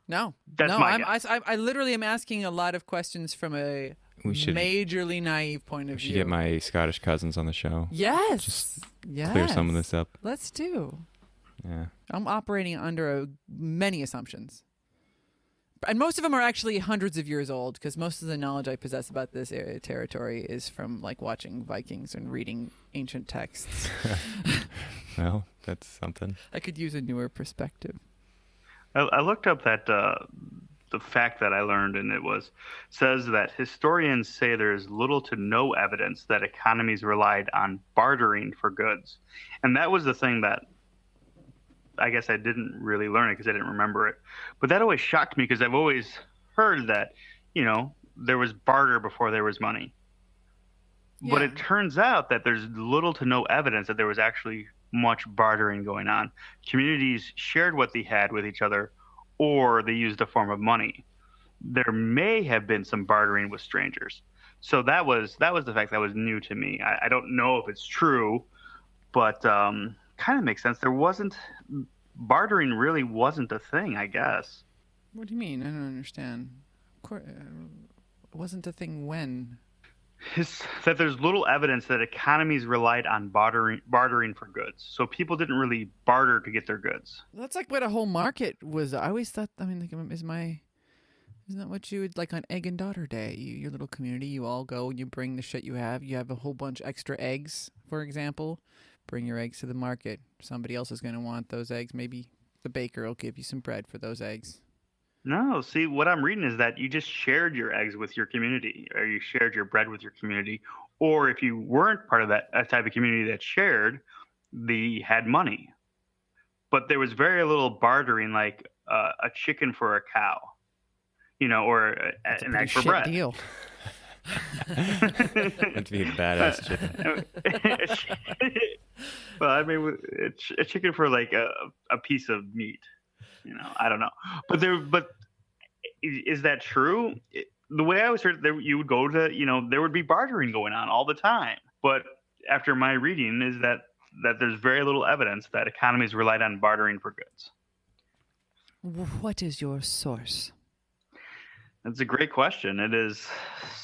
No. That's my guess. I literally am asking a lot of questions from a majorly naive point of view. We should get my Scottish cousins on the show. Yes. Just clear some of this up. Let's do. Yeah. I'm operating under many assumptions. And most of them are actually hundreds of years old, because most of the knowledge I possess about this area territory is from like watching Vikings and reading ancient texts. Well, that's something. I could use a newer perspective. I looked up that the fact that I learned, and says that historians say there is little to no evidence that economies relied on bartering for goods. And that was the thing that I guess I didn't really learn it because I didn't remember it. But that always shocked me, because I've always heard that, there was barter before there was money. Yeah. But it turns out that there's little to no evidence that there was actually much bartering going on. Communities shared what they had with each other, or they used a form of money. There may have been some bartering with strangers. So that was the fact that was new to me. I don't know if it's true, but kind of makes sense. Bartering really wasn't a thing, I guess. What do you mean? I don't understand. It wasn't a thing when? That there's little evidence that economies relied on bartering for goods. So people didn't really barter to get their goods. That's like what a whole market was. I always thought, isn't that what you would, like on Egg and Daughter Day? Your little community, you all go and you bring the shit you have. You have a whole bunch extra eggs, for example. Bring your eggs to the market. Somebody else is going to want those eggs. Maybe the baker will give you some bread for those eggs. No, see, what I'm reading is that you just shared your eggs with your community, or you shared your bread with your community. Or if you weren't part of that type of community that shared, they had money. but there was very little bartering, like a chicken for a cow, or an egg for bread. Deal. That'd be a badass chicken. Well, I mean, a chicken for like a piece of meat. I don't know, but is that true? The way I always heard it, you would go to, there would be bartering going on all the time. But after my reading is that there's very little evidence that economies relied on bartering for goods. What is your source? That's a great question. It is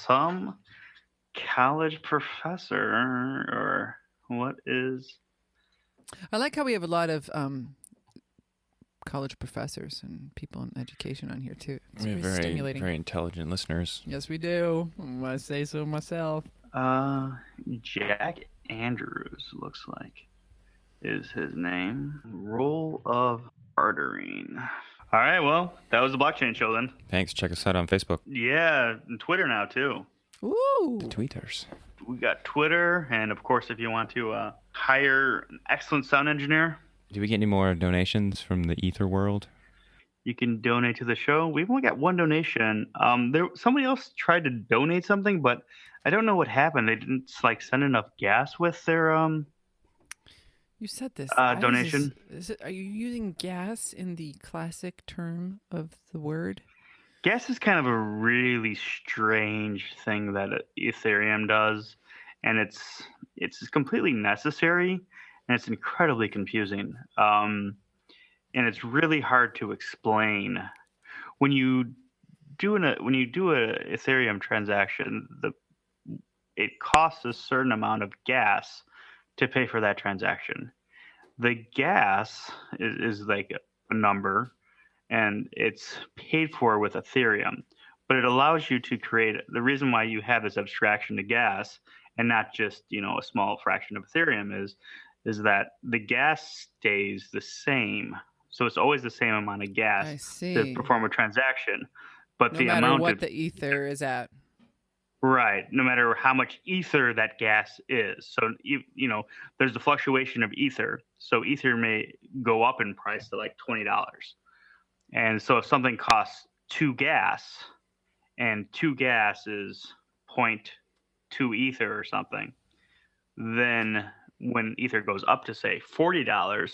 some college professor, or what is... I like how we have a lot of college professors and people in education on here too. It's We have very very, stimulating. very intelligent listeners. Yes, we do. I say so myself. Jack Andrews looks like is his name. Role of bartering. All right, well, that was the blockchain show then. Thanks. Check us out on Facebook. Yeah, and Twitter now too. Ooh. The tweeters. We got Twitter, and of course, if you want to hire an excellent sound engineer, Do we get any more donations from the ether world? you can donate to the show. We've only got one donation. Somebody else tried to donate something, but I don't know what happened. They didn't send enough gas with their You said this. donation. Are you using gas in the classic term of the word? Gas is kind of a really strange thing that Ethereum does, and it's completely necessary, and it's incredibly confusing. And it's really hard to explain. When you do a Ethereum transaction, it costs a certain amount of gas to pay for that transaction. The gas is like a number, and it's paid for with Ethereum, but it allows you to create the reason why you have this abstraction to gas and not just a small fraction of Ethereum is that the gas stays the same. So it's always the same amount of gas to perform a transaction, but the amount what the ether is at. Right. No matter how much ether that gas is. So, there's the fluctuation of ether. So ether may go up in price to like $20. And so if something costs 2 gas and 2 gas is 0.2 ether or something, then when ether goes up to say $40,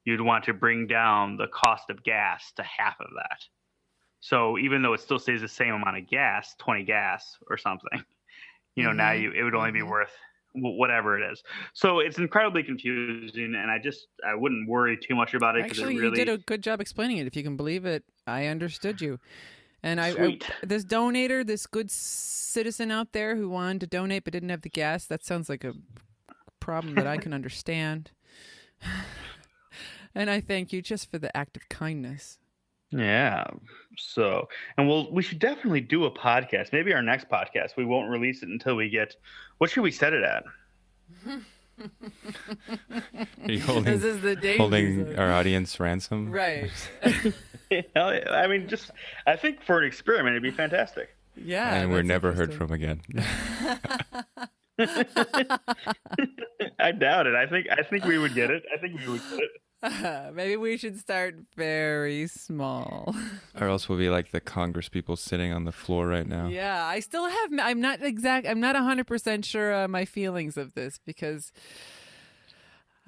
you'd want to bring down the cost of gas to half of that. So even though it still stays the same amount of gas, 20 gas or something, now it would only be worth whatever it is. So it's incredibly confusing, and I wouldn't worry too much about it. Actually, you did a good job explaining it. If you can believe it, I understood you. And this donator, this good citizen out there who wanted to donate but didn't have the gas, that sounds like a problem that I can understand. And I thank you just for the act of kindness. Yeah. So, and we should definitely do a podcast. Maybe our next podcast, we won't release it until we get, what should we set it at? Are you holding our audience ransom? Right. I mean, I think for an experiment, it'd be fantastic. Yeah. And we're never heard from again. I doubt it. I think we would get it. Maybe we should start very small. Or else we'll be like the Congress people sitting on the floor right now. Yeah, I'm not 100% sure on my feelings of this because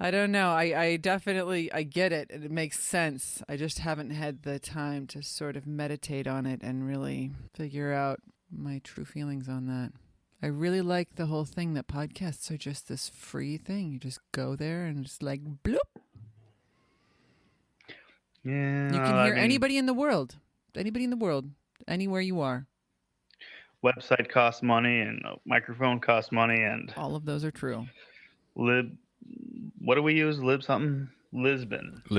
I don't know. I definitely get it and it makes sense. I just haven't had the time to sort of meditate on it and really figure out my true feelings on that. I really like the whole thing that podcasts are just this free thing. You just go there and it's like bloop. Yeah, you can hear anybody in the world, anywhere you are. Website costs money, and a microphone costs money, and all of those are true. What do we use? Libsyn. Libsyn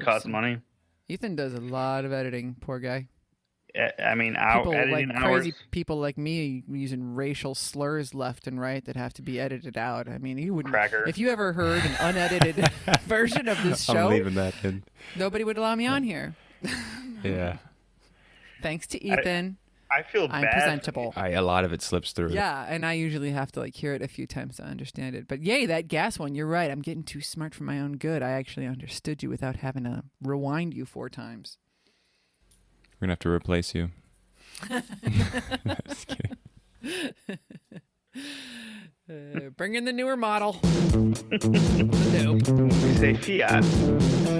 costs money. Ethan does a lot of editing. Poor guy. I mean, editing crazy people like me using racial slurs left and right that have to be edited out. I mean, you wouldn't. If you ever heard an unedited version of this show, I'm leaving that in. Nobody would allow me on here. Yeah. Thanks to Ethan. I feel I'm bad. presentable. A lot of it slips through. Yeah, and I usually have to like hear it a few times to understand it. But yay, that gas one, you're right. I'm getting too smart for my own good. I actually understood you without having to rewind you 4 times. We're going to have to replace you. Just kidding. Bring in the newer model. Nope. We say Fiat. I'm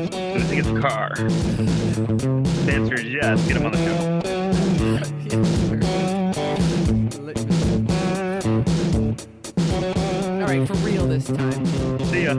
gonna think it's a car. The answer is yes. Get him on the show. All right, for real this time. See ya.